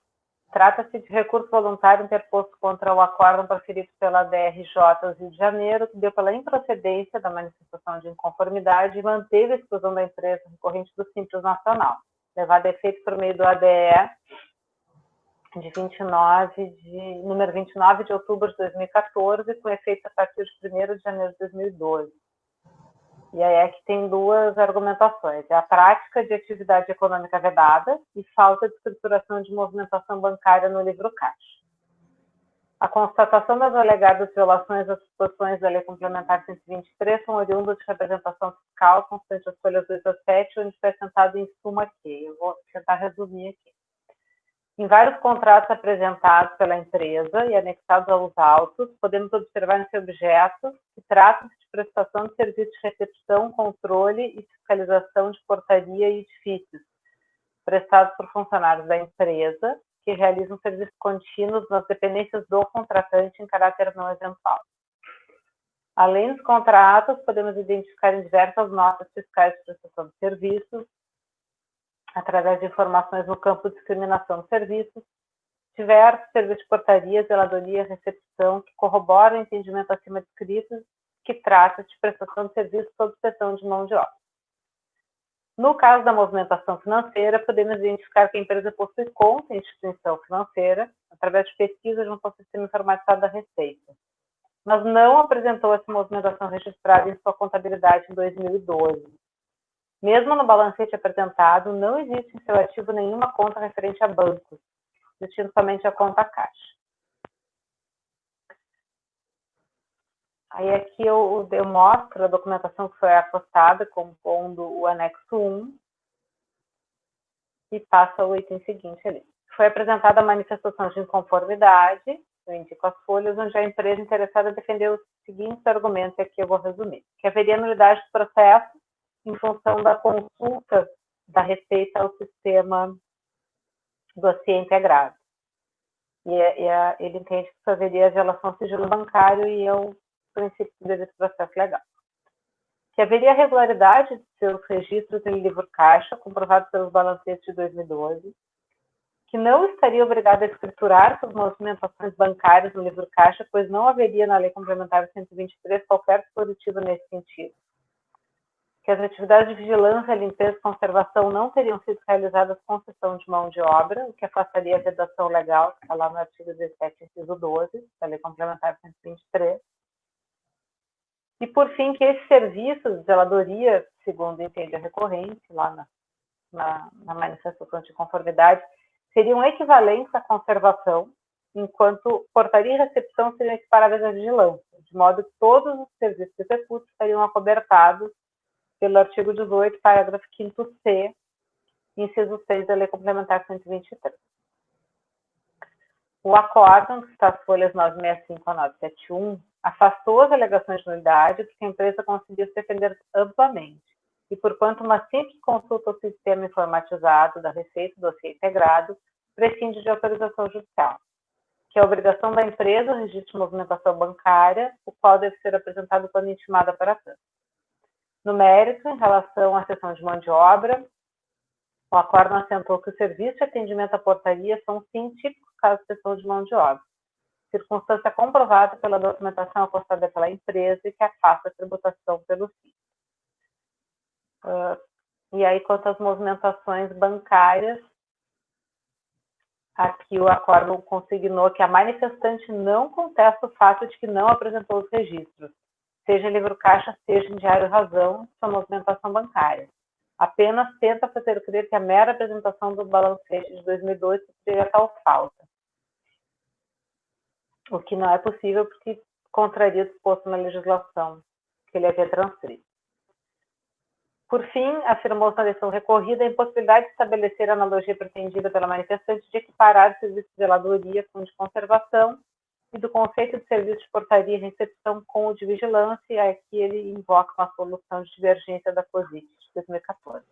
Trata-se de recurso voluntário interposto contra o acórdão proferido pela DRJ Rio de Janeiro, que deu pela improcedência da manifestação de inconformidade e manteve a exclusão da empresa recorrente do Simples Nacional, levado a efeito por meio do ADE número 29 de outubro de 2014, com efeito a partir de 1º de janeiro de 2012. E aí é que tem duas argumentações. É a prática de atividade econômica vedada e falta de estruturação de movimentação bancária no livro caixa. A constatação das alegadas violações às disposições da Lei Complementar 123 são oriundas de representação fiscal constante as folhas 2 a 7, onde foi assentado em suma aqui. Eu vou tentar resumir aqui. Em vários contratos apresentados pela empresa e anexados aos autos, podemos observar nesse objeto que trata-se de prestação de serviço de recepção, controle e fiscalização de portaria e edifícios, prestados por funcionários da empresa, que realizam serviços contínuos nas dependências do contratante em caráter não eventual. Além dos contratos, podemos identificar em diversas notas fiscais de prestação de serviços, através de informações no campo de discriminação de serviços, diversos serviços de portaria, zeladoria, recepção, que corroboram o entendimento acima descrito, que trata de prestação de serviços sob seção de mão de obra. No caso da movimentação financeira, podemos identificar que a empresa possui conta em instituição financeira, através de pesquisa junto ao sistema informatizado da Receita, mas não apresentou essa movimentação registrada em sua contabilidade em 2012. Mesmo no balancete apresentado, não existe em seu ativo nenhuma conta referente a bancos, existindo somente a conta caixa. Aí aqui eu mostro a documentação que foi acostada, compondo o anexo 1, e passa o item seguinte ali. Foi apresentada a manifestação de inconformidade, eu indico as folhas, onde a empresa interessada defendeu os seguintes argumentos, e aqui eu vou resumir. Que haveria nulidade do processo em função da consulta da Receita ao sistema dossiê integrado. Ele entende que isso haveria violação ao sigilo bancário e ao princípio do devido processo legal. Que haveria regularidade de seus registros em livro caixa, comprovados pelos balancetes de 2012. Que não estaria obrigado a escriturar suas movimentações bancárias no livro caixa, pois não haveria na Lei Complementar 123 qualquer dispositivo nesse sentido. Que as atividades de vigilância, limpeza e conservação não teriam sido realizadas com cessão de mão de obra, o que afastaria a vedação legal, que está lá no artigo 17, inciso 12, da Lei Complementar 123. E, por fim, que esses serviços de zeladoria, segundo entende a recorrente, lá na manifestação de conformidade, seriam equivalentes à conservação, enquanto portaria e recepção seriam equiparáveis à vigilância, de modo que todos os serviços de execução estariam acobertados pelo artigo 18, parágrafo 5º-C, inciso 6 da Lei Complementar 123. O acórdão, que está as folhas 965 a 971, afastou as alegações de nulidade porque a empresa conseguiu se defender amplamente, e porquanto uma simples consulta ao sistema informatizado da Receita, dossiê integrado, prescinde de autorização judicial, que é a obrigação da empresa o registro de movimentação bancária, o qual deve ser apresentado quando intimada para tanto. No mérito, em relação à cessão de mão de obra, o acórdão assentou que o serviço de atendimento à portaria são, sim, típicos casos de cessão de mão de obra, circunstância comprovada pela documentação acostada pela empresa e que afasta a tributação pelo SIM. E aí, quanto às movimentações bancárias, aqui o acórdão consignou que a manifestante não contesta o fato de que não apresentou os registros, seja em livro caixa, seja em diário razão, de sua movimentação bancária. Apenas tenta fazer crer que a mera apresentação do balancete de 2002 seria tal falta. O que não é possível porque contraria o disposto na legislação que ele havia transcrito. Por fim, afirmou-se na decisão recorrida a impossibilidade de estabelecer a analogia pretendida pela manifestante de equiparar o serviço de zeladoria com o de conservação e do conceito de serviço de portaria e recepção com o de vigilância, e aqui ele invoca uma solução de divergência da COSIT de 2014.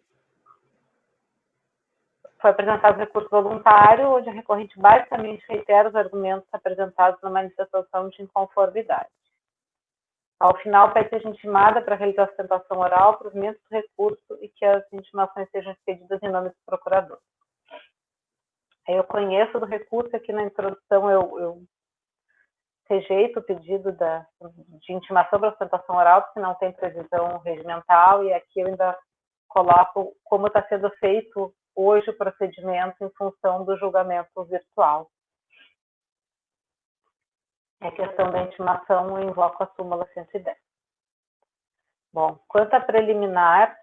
Foi apresentado recurso voluntário, onde a recorrente basicamente reitera os argumentos apresentados na manifestação de inconformidade. Ao final, pede seja intimada para realizar a sustentação oral, provimento do recurso e que as intimações sejam expedidas em nome do procurador. Eu conheço do recurso, aqui na introdução eu rejeito o pedido de intimação para sustentação oral, porque não tem previsão regimental, e aqui eu ainda coloco como está sendo feito hoje o procedimento em função do julgamento virtual. A questão da intimação, eu invoco a súmula 110. Bom, quanto à preliminar,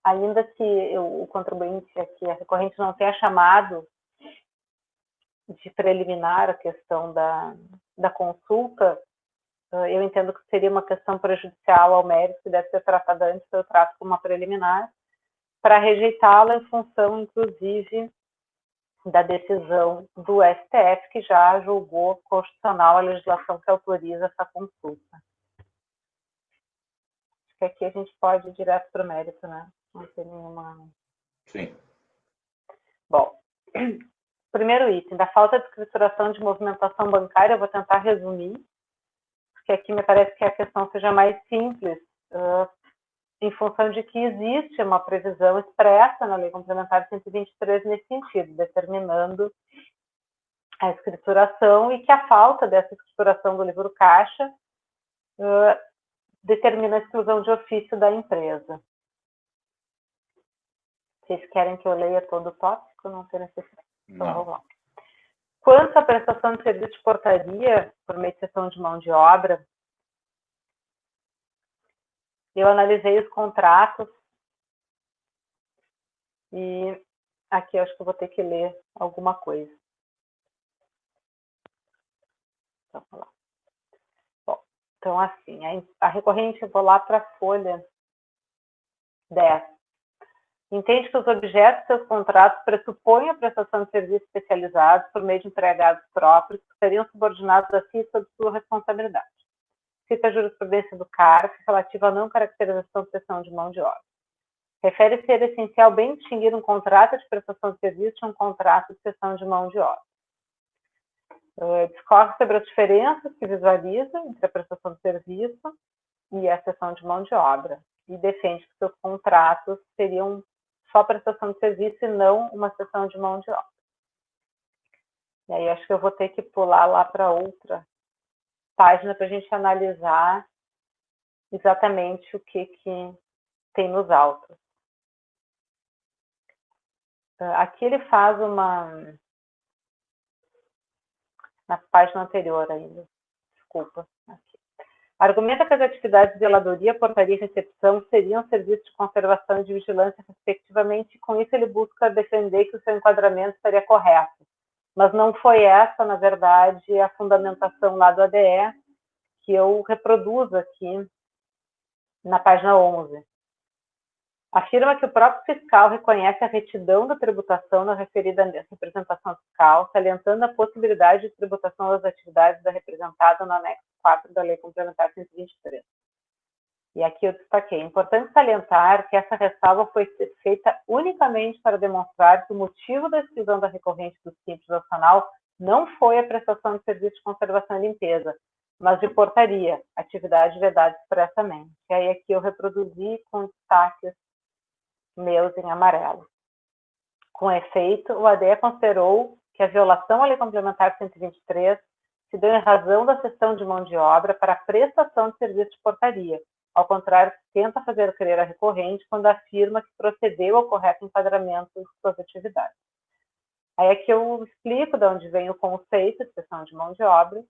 ainda que o contribuinte aqui, a recorrente, não tenha chamado de preliminar a questão da consulta, eu entendo que seria uma questão prejudicial ao mérito, que deve ser tratada antes, eu trato como uma preliminar, para rejeitá-la em função, inclusive, da decisão do STF, que já julgou constitucional a legislação que autoriza essa consulta. Acho que aqui a gente pode ir direto para o mérito, né? Não tem nenhuma... Sim. Bom, primeiro item, da falta de escrituração de movimentação bancária, eu vou tentar resumir, porque aqui me parece que a questão seja mais simples, em função de que existe uma previsão expressa na Lei Complementar 123 nesse sentido, determinando a escrituração, e que a falta dessa escrituração do livro caixa determina a exclusão de ofício da empresa. Vocês querem que eu leia todo o tópico? Não tem necessidade. Então, vamos lá. Quanto à prestação de serviço de portaria, por meio de cessão de mão de obra, eu analisei os contratos e aqui eu acho que eu vou ter que ler alguma coisa. Então, vamos lá. Bom, então, assim, a recorrente, eu vou lá para a folha 10. Entende que os objetos dos seus contratos pressupõem a prestação de serviços especializados por meio de empregados próprios que seriam subordinados a si sob sua responsabilidade. Cita a jurisprudência do CARF relativa à não caracterização de cessão de mão de obra. Refere ser essencial bem distinguir um contrato de prestação de serviço de um contrato de cessão de mão de obra. Discorre sobre as diferenças que visualiza entre a prestação de serviço e a cessão de mão de obra, e defende que seus contratos seriam só prestação de serviço e não uma cessão de mão de obra. E aí acho que eu vou ter que pular lá para outra página para a gente analisar exatamente o que tem nos autos. Aqui ele faz na página anterior ainda, desculpa. Aqui. Argumenta que as atividades de zeladoria, portaria e recepção seriam serviços de conservação e de vigilância, respectivamente, e com isso ele busca defender que o seu enquadramento estaria correto. Mas não foi essa, na verdade, a fundamentação lá do ADE, que eu reproduzo aqui na página 11. Afirma que o próprio fiscal reconhece a retidão da tributação na referida representação fiscal, salientando a possibilidade de tributação das atividades da representada no anexo 4 da Lei Complementar 123. E aqui eu destaquei. É importante salientar que essa ressalva foi feita unicamente para demonstrar que o motivo da exclusão da recorrente do Simples Nacional não foi a prestação de serviço de conservação e limpeza, mas de portaria, atividade vedada expressamente. E aí aqui eu reproduzi com destaques meus em amarelo. Com efeito, o ADE considerou que a violação à Lei Complementar 123 se deu em razão da cessão de mão de obra para a prestação de serviço de portaria, ao contrário que tenta fazer crer a recorrente quando afirma que procedeu ao correto enquadramento de suas atividades. Aí é que eu explico de onde vem o conceito de cessão de mão de obra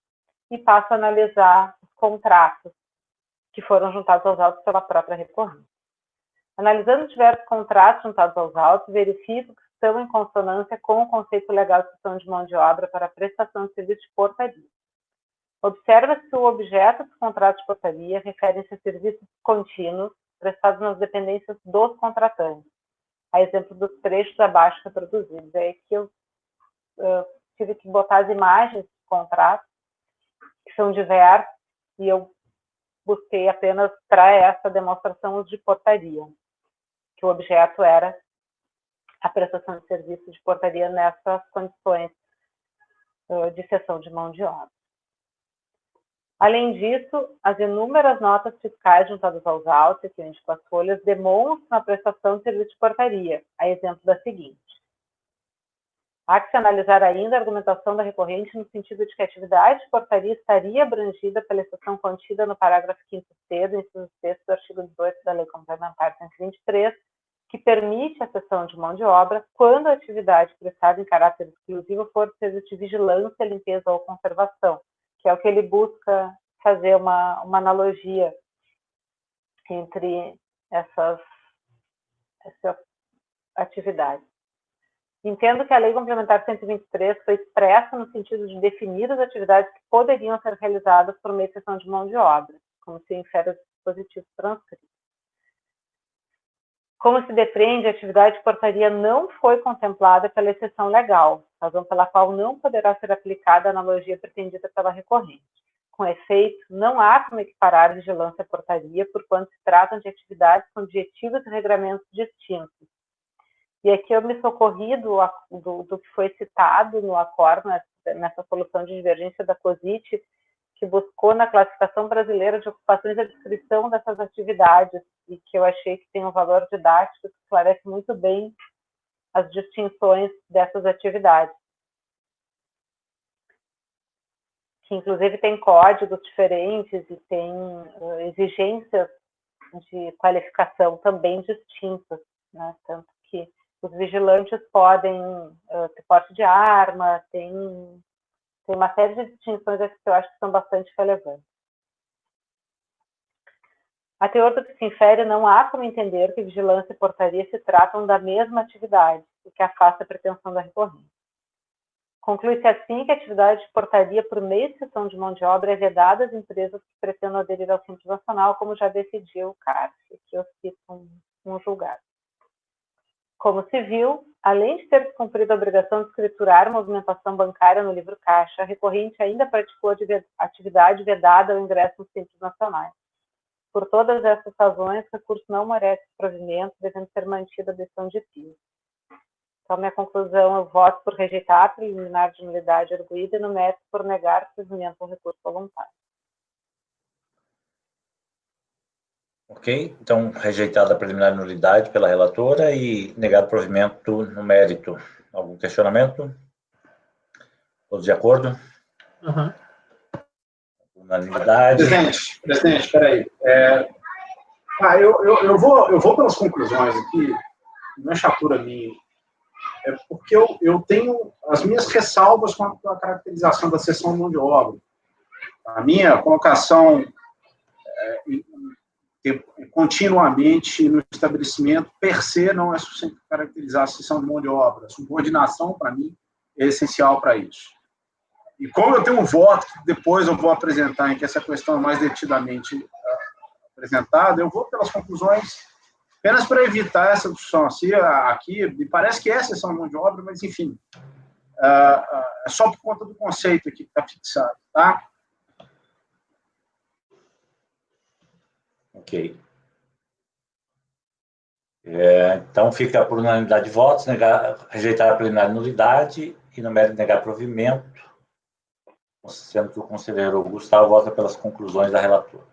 e passo a analisar os contratos que foram juntados aos autos pela própria recorrente. Analisando diversos contratos juntados aos autos, verifico que estão em consonância com o conceito legal de cessão de mão de obra para a prestação de serviço de portaria. Observa-se que o objeto dos contratos de portaria refere-se a serviços contínuos prestados nas dependências dos contratantes, a exemplo dos trechos abaixo reproduzidos. É que eu tive que botar as imagens dos contratos, que são diversos, e eu busquei apenas para essa demonstração de portaria, que o objeto era a prestação de serviço de portaria nessas condições de cessão de mão de obra. Além disso, as inúmeras notas fiscais juntadas aos autos, que eu indico as folhas, demonstram a prestação de serviço de portaria, a exemplo da seguinte. Há que se analisar ainda a argumentação da recorrente no sentido de que a atividade de portaria estaria abrangida pela exceção contida no parágrafo 5º, do inciso 6º do artigo 18 da Lei Complementar 123, que permite a cessão de mão de obra quando a atividade prestada em caráter exclusivo for serviço de vigilância, limpeza ou conservação, que é o que ele busca fazer uma analogia entre essas atividades. Entendo que a Lei Complementar 123 foi expressa no sentido de definir as atividades que poderiam ser realizadas por meio de cessão de mão de obra, como se infere os dispositivos transcritos. Como se defende, a atividade de portaria não foi contemplada pela exceção legal, razão pela qual não poderá ser aplicada a analogia pretendida pela recorrente. Com efeito, não há como equiparar vigilância à portaria, porquanto se tratam de atividades com objetivos e regramentos distintos. E aqui eu me socorri do que foi citado no acordo, nessa solução de divergência da COSIT, que buscou na classificação brasileira de ocupações a descrição dessas atividades, e que eu achei que tem um valor didático que esclarece muito bem as distinções dessas atividades. Que inclusive tem códigos diferentes e tem exigências de qualificação também distintas, né? Tanto que os vigilantes podem ter porte de arma, tem uma série de distinções aqui que eu acho que são bastante relevantes. A teor do que se infere, não há como entender que vigilância e portaria se tratam da mesma atividade, o que afasta a pretensão da recorrente. Conclui-se assim que a atividade de portaria por meio de cessão de mão de obra é vedada às empresas que pretendam aderir ao Simples Nacional, como já decidiu o CARF, que eu cito um julgado. Como se viu, além de ter cumprido a obrigação de escriturar a movimentação bancária no livro caixa, a recorrente ainda praticou a atividade vedada ao ingresso nos Simples Nacionais. Por todas essas razões, o recurso não merece provimento, devendo ser mantida a decisão de piso. Então, minha conclusão, eu voto por rejeitar a preliminar de nulidade arguída e no mérito por negar o provimento ao recurso voluntário. Ok, então rejeitada a preliminar de nulidade pela relatora e negado provimento no mérito. Algum questionamento? Todos de acordo? Uhum. Unanimidade. Presidente, espera aí. Eu vou pelas conclusões aqui, não é chatura minha. É porque eu tenho as minhas ressalvas com a caracterização da cessão de mão de obra. A minha colocação continuamente no estabelecimento, per se, não é suficiente caracterizar a cessão de mão de obra. A subordinação, para mim, é essencial para isso. E como eu tenho um voto que depois eu vou apresentar, em que essa questão é mais detidamente apresentada, eu vou pelas conclusões apenas para evitar essa discussão. Assim, aqui, me parece que é cessão de mão de obra, mas, enfim, é só por conta do conceito aqui que está fixado, tá? Ok. Então, fica por unanimidade de votos, rejeitar a preliminar de nulidade e no mérito negar provimento, sendo que o conselheiro Gustavo vota pelas conclusões da relatora.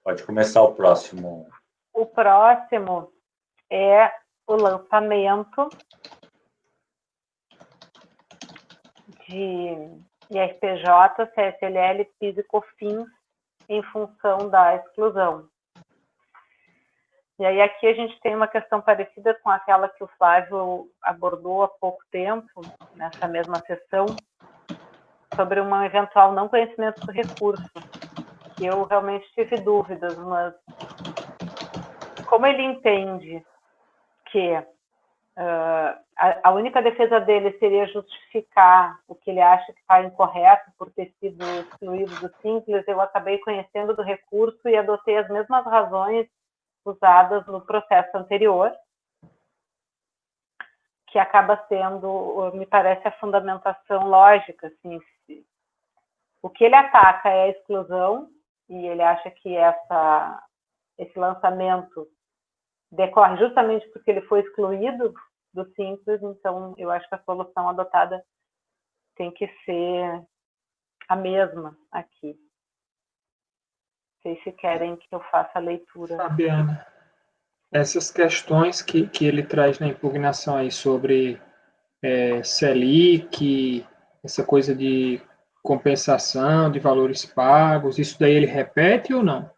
Pode começar o próximo. O próximo é o lançamento de IRPJ, CSLL, PIS e COFINS em função da exclusão. E aí aqui a gente tem uma questão parecida com aquela que o Flávio abordou há pouco tempo, nessa mesma sessão, sobre um eventual não conhecimento do recurso. Que eu realmente tive dúvidas, mas como ele entende que a única defesa dele seria justificar o que ele acha que está incorreto por ter sido excluído do Simples. Eu acabei conhecendo do recurso e adotei as mesmas razões usadas no processo anterior, que acaba sendo, me parece, a fundamentação lógica. Assim, o que ele ataca é a exclusão, e ele acha que esse lançamento decorre justamente porque ele foi excluído do Simples. Então eu acho que a solução adotada tem que ser a mesma aqui. Não sei se querem que eu faça a leitura. Fabiana, essas questões que ele traz na impugnação aí sobre Selic, essa coisa de compensação de valores pagos, isso daí ele repete ou não?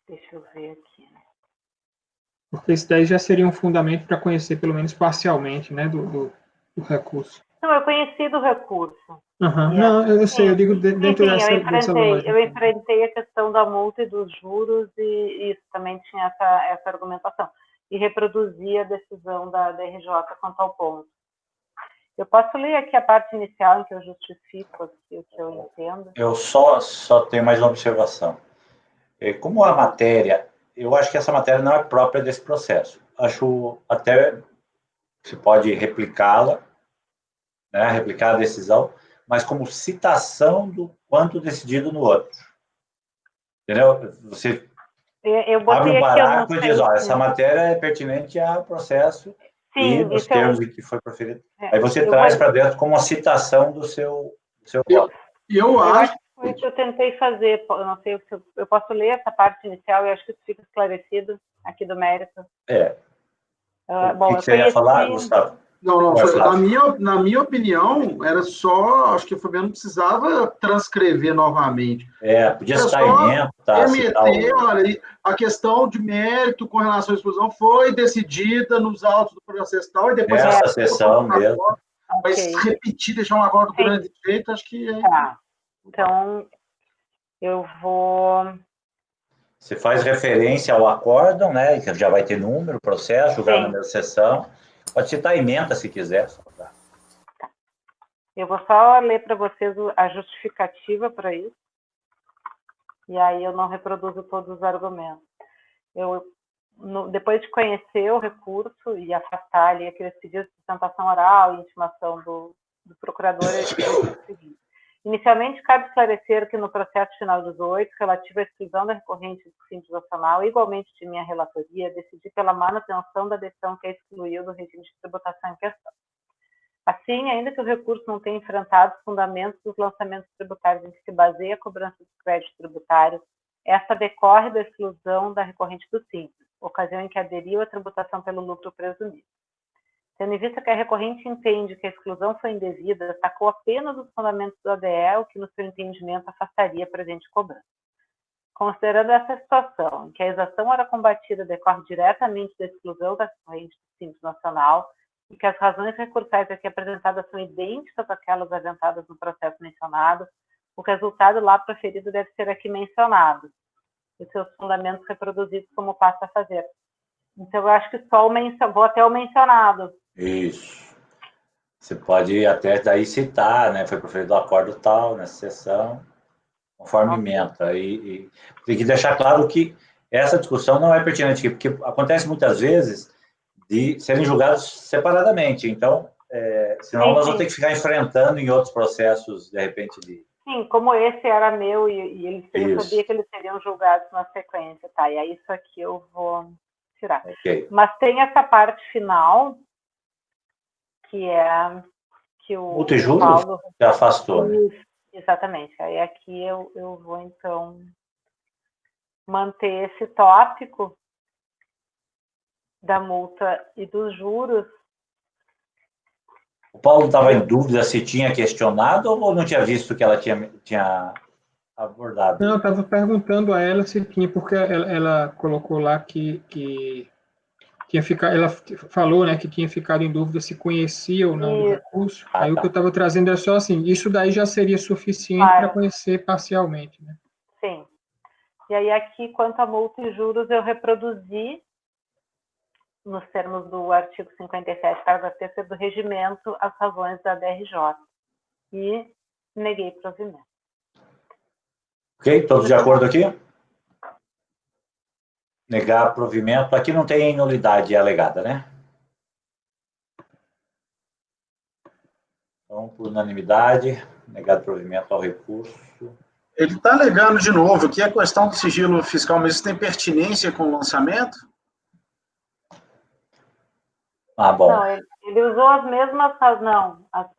Deixa eu ver aqui. Porque isso daí já seria um fundamento para conhecer, pelo menos parcialmente, né, do recurso. Não, eu conheci do recurso. Uhum. Não, eu sei, eu digo dentro dessa lógica. Eu enfrentei a questão da multa e dos juros, e isso também tinha essa argumentação. E reproduzi a decisão da RJ quanto ao ponto. Eu posso ler aqui a parte inicial em que eu justifico aqui o que eu entendo? Eu só tenho mais uma observação. Como a matéria, eu acho que essa matéria não é própria desse processo. Acho até que se pode replicá-la, né, replicar a decisão, mas como citação do quanto decidido no outro. Entendeu? Você abre um parágrafo e diz, essa matéria é pertinente ao processo. Sim, e nos termos em que foi proferido. Aí você traz para dentro como uma citação do seu voto. Eu acho que foi o que eu tentei fazer. Eu não sei se eu posso ler essa parte inicial e acho que isso fica esclarecido aqui do mérito. Bom, o que você ia falar, Gustavo? Não, na minha opinião, era só, acho que o Fabiano não precisava transcrever novamente. Podia citar emenda, olha, a questão de mérito com relação à exclusão foi decidida nos autos do processo tal, e depois... Essa sessão mesmo. Mas repetir, deixar um acordo grande feito, acho que... Tá, então eu vou... Você faz referência ao acórdão, né, que já vai ter número, processo, julgar na mesma sessão. Pode citar emenda se quiser. Tá. Eu vou só ler para vocês a justificativa para isso. E aí eu não reproduzo todos os argumentos. Depois de conhecer o recurso e afastar ali aqueles pedidos de sustentação oral e intimação do procurador, eu escrevi o seguinte. Inicialmente, cabe esclarecer que no processo final 18, relativo à exclusão da recorrente do Simples Nacional, igualmente de minha relatoria, decidi pela manutenção da decisão que a excluiu do regime de tributação em questão. Assim, ainda que o recurso não tenha enfrentado os fundamentos dos lançamentos tributários em que se baseia a cobrança dos créditos tributários, esta decorre da exclusão da recorrente do Simples, ocasião em que aderiu à tributação pelo lucro presumido. Tendo em vista que a recorrente entende que a exclusão foi indevida, atacou apenas os fundamentos do ADE, o que, no seu entendimento, afastaria a presente cobrança. Considerando essa situação, em que a exação ora combatida decorre diretamente da exclusão da recorrente do Simples Nacional, e que as razões recursais aqui apresentadas são idênticas àquelas aventadas no processo mencionado, o resultado lá proferido deve ser aqui mencionado, e seus fundamentos reproduzidos como passa a fazer. Então, eu acho que só vou até o mencionado. Isso. Você pode até daí citar, né? Foi proferido o acordo tal nessa sessão, conforme ementa. E tem que deixar claro que essa discussão não é pertinente, porque acontece muitas vezes de serem julgados separadamente. Então, senão nós vamos ter que ficar enfrentando em outros processos, de repente, de... Sim, como esse era meu e eu sabia que eles seriam julgados na sequência, tá? E aí isso aqui eu vou tirar. Okay. Mas tem essa parte final, que é que o Paulo já afastou, né? Exatamente. Aí aqui eu vou, então, manter esse tópico da multa e dos juros. O Paulo estava em dúvida se tinha questionado ou não tinha visto que ela tinha abordado? Não, eu estava perguntando a ela se tinha, porque ela colocou lá que tinha ficado, ela falou, né, que tinha ficado em dúvida se conhecia ou não o recurso. Aí o que eu estava trazendo é só assim, isso daí já seria suficiente para conhecer parcialmente, né? Sim. E aí aqui, quanto a multa e juros, eu reproduzi nos termos do artigo 57, parágrafo 3º do regimento, as razões da DRJ. E neguei provimento. Ok, todos de acordo aqui? Negar provimento. Aqui não tem nulidade alegada, né? Então, por unanimidade, negar provimento ao recurso. Ele está alegando de novo que a questão do sigilo fiscal, mas isso tem pertinência com o lançamento? Ah, bom. Não, ele usou as mesmas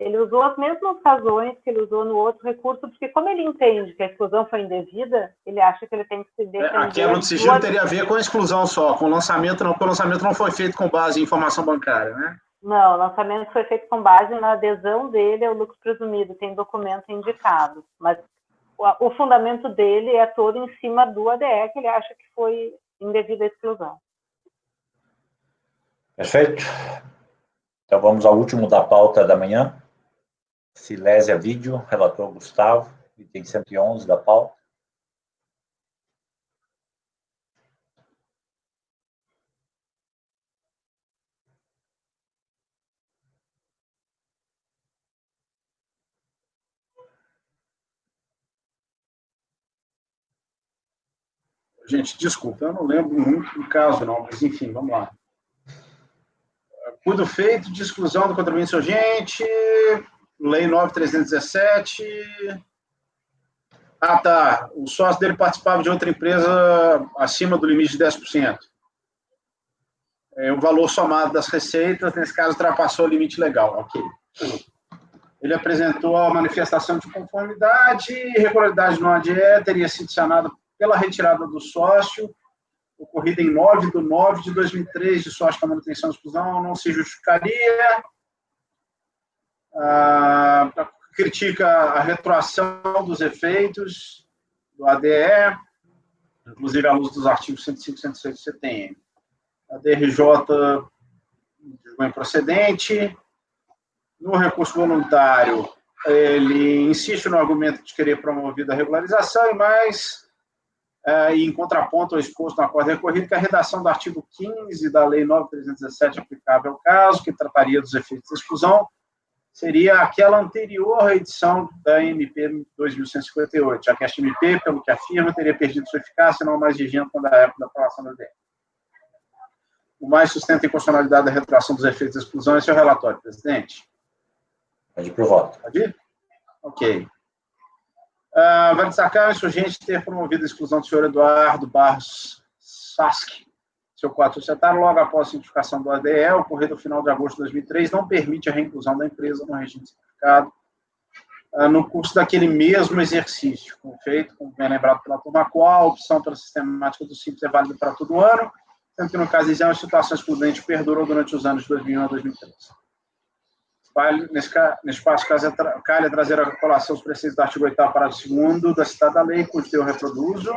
ele usou as mesmas razões que ele usou no outro recurso, porque como ele entende que a exclusão foi indevida, ele acha que ele tem que se defender. A quebra do sigilo teria a ver com a exclusão só, com o lançamento não, porque o lançamento não foi feito com base em informação bancária, né? Não, o lançamento foi feito com base na adesão dele ao lucro presumido, tem documento indicado, mas o fundamento dele é todo em cima do ADE, que ele acha que foi indevida a exclusão. Perfeito. Então, vamos ao último da pauta da manhã. Silésia Vídeo, relator Gustavo, item 111 da pauta. Gente, desculpa, eu não lembro muito do caso, não, mas enfim, vamos lá. Cuido feito de exclusão do contribuinte urgente, Lei 9.317. Ah, tá. O sócio dele participava de outra empresa acima do limite de 10%. O valor somado das receitas, nesse caso, ultrapassou o limite legal. Ok. Ele apresentou a manifestação de conformidade e irregularidade no ADE, teria sido sanada pela retirada do sócio, ocorrida em 9/9/2003, de sócio com manutenção de exclusão, não se justificaria. Critica a retroação dos efeitos do ADE, inclusive à luz dos artigos 105 e 106 do CTM. A DRJ julgou improcedente. No recurso voluntário, ele insiste no argumento de querer promover a regularização, e em contraponto ao exposto no acordo recorrido, que a redação do artigo 15 da Lei 9.317 aplicável ao caso, que trataria dos efeitos da exclusão, seria aquela anterior à edição da MP 2158, já que esta MP, pelo que afirma, teria perdido sua eficácia e não mais vigente quando a época da aprovação da DEC. O mais sustenta a inconstitucionalidade da retração dos efeitos da exclusão é seu relatório, presidente. Pode ir para o voto. Pode ir? Ok. Vale destacar o insurgente ter promovido a exclusão do senhor Eduardo Barros Sask, seu 4 societário, logo após a cientificação do ADE, ocorrido no final de agosto de 2003, não permite a reinclusão da empresa no regime simplificado no curso daquele mesmo exercício, feito, como bem lembrado pela turma qual, a opção pela sistemática do Simples é válida para todo ano, sendo que no caso de a situação excludente perdurou durante os anos de 2001 a 2003. Nesse caso, cabe trazer a colação os preceitos do artigo 8º, parágrafo 2º da citada lei, cujo eu reproduzo.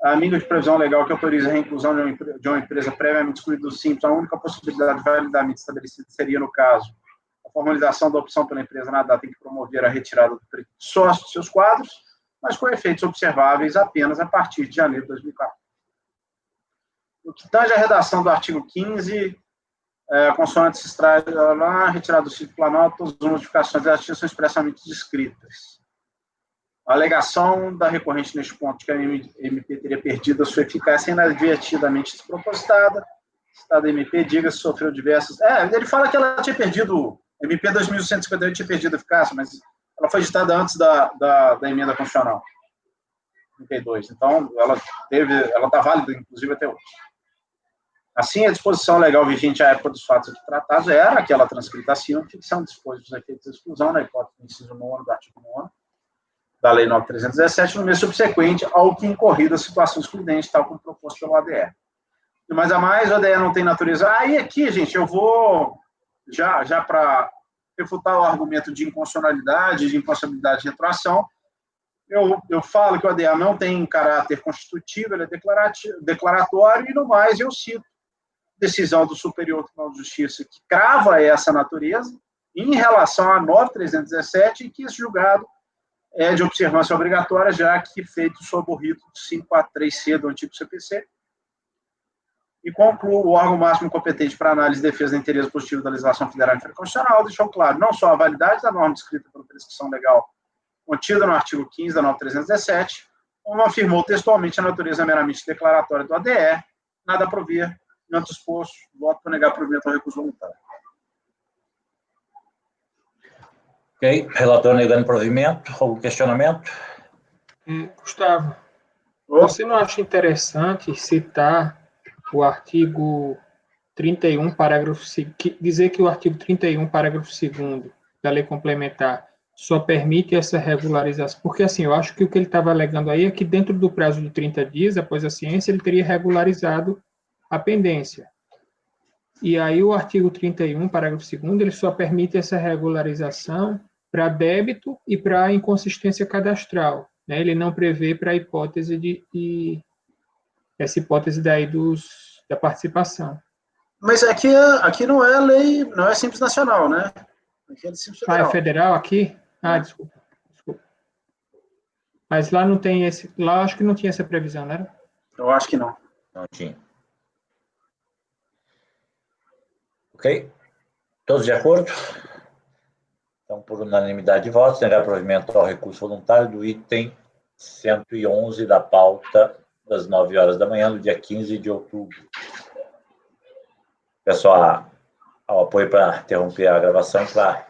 A mínima de previsão legal que autoriza a reinclusão de uma empresa previamente excluída do Simples, a única possibilidade validamente estabelecida seria, no caso, a formalização da opção pela empresa na data em que promover a retirada do sócio de seus quadros, mas com efeitos observáveis apenas a partir de janeiro de 2004. No que tange a redação do artigo 15, consoante se extrai lá, retirada do ciclo planal, todas as modificações da são expressamente descritas. A alegação da recorrente neste ponto de que a MP teria perdido a sua eficácia inadvertidamente despropositada. Citada MP, diga se sofreu diversas... ele fala que ela tinha perdido, a MP 2158 tinha perdido a eficácia, mas ela foi editada antes da emenda constitucional, 32. Então, ela está válida, inclusive, até hoje. Assim, a disposição legal vigente à época dos fatos aqui tratados era aquela transcrita acima, ficção dispôs dos efeitos de exclusão, na hipótese do inciso 9 do artigo 9 da Lei 9.317, no mês subsequente ao que incorrida a situação excludente, tal como proposto pelo ADE. E mais a mais, o ADE não tem natureza... E aqui, gente, eu vou, já para refutar o argumento de inconstitucionalidade, de impossibilidade de retroação, eu falo que o ADE não tem caráter constitutivo, ele é declaratório, e no mais eu cito decisão do Superior Tribunal de Justiça que crava essa natureza em relação à 9.317 e que esse julgado é de observância obrigatória, já que feito sob o rito 543C do antigo CPC. E concluo, o órgão máximo competente para análise e defesa do interesse positivo da legislação federal e constitucional deixou claro não só a validade da norma descrita por prescrição legal contida no artigo 15 da norma 317, como afirmou textualmente a natureza meramente declaratória do ADE, nada a prover, tanto exposto, voto por negar provimento ao recurso voluntário. Ok, relator negando provimento, algum questionamento? Gustavo, você não acha interessante citar o artigo 31, parágrafo, dizer que o artigo 31, parágrafo 2º da lei complementar só permite essa regularização? Porque, assim, eu acho que o que ele estava alegando aí é que dentro do prazo de 30 dias, após a ciência, ele teria regularizado a pendência. E aí o artigo 31, parágrafo 2º, ele só permite essa regularização para débito e para inconsistência cadastral, né? Ele não prevê para a hipótese essa hipótese daí da participação. Mas aqui não é lei, não é Simples Nacional, né? Aqui é de Simples Federal. É federal aqui? Desculpa. Mas lá não tem esse... Lá acho que não tinha essa previsão, né? Eu acho que não. Não tinha. Ok? Todos de acordo? Então, por unanimidade de votos, negar provimento ao recurso voluntário do item 111 da pauta das 9 horas da manhã, do dia 15 de outubro. Peço ao apoio para interromper a gravação para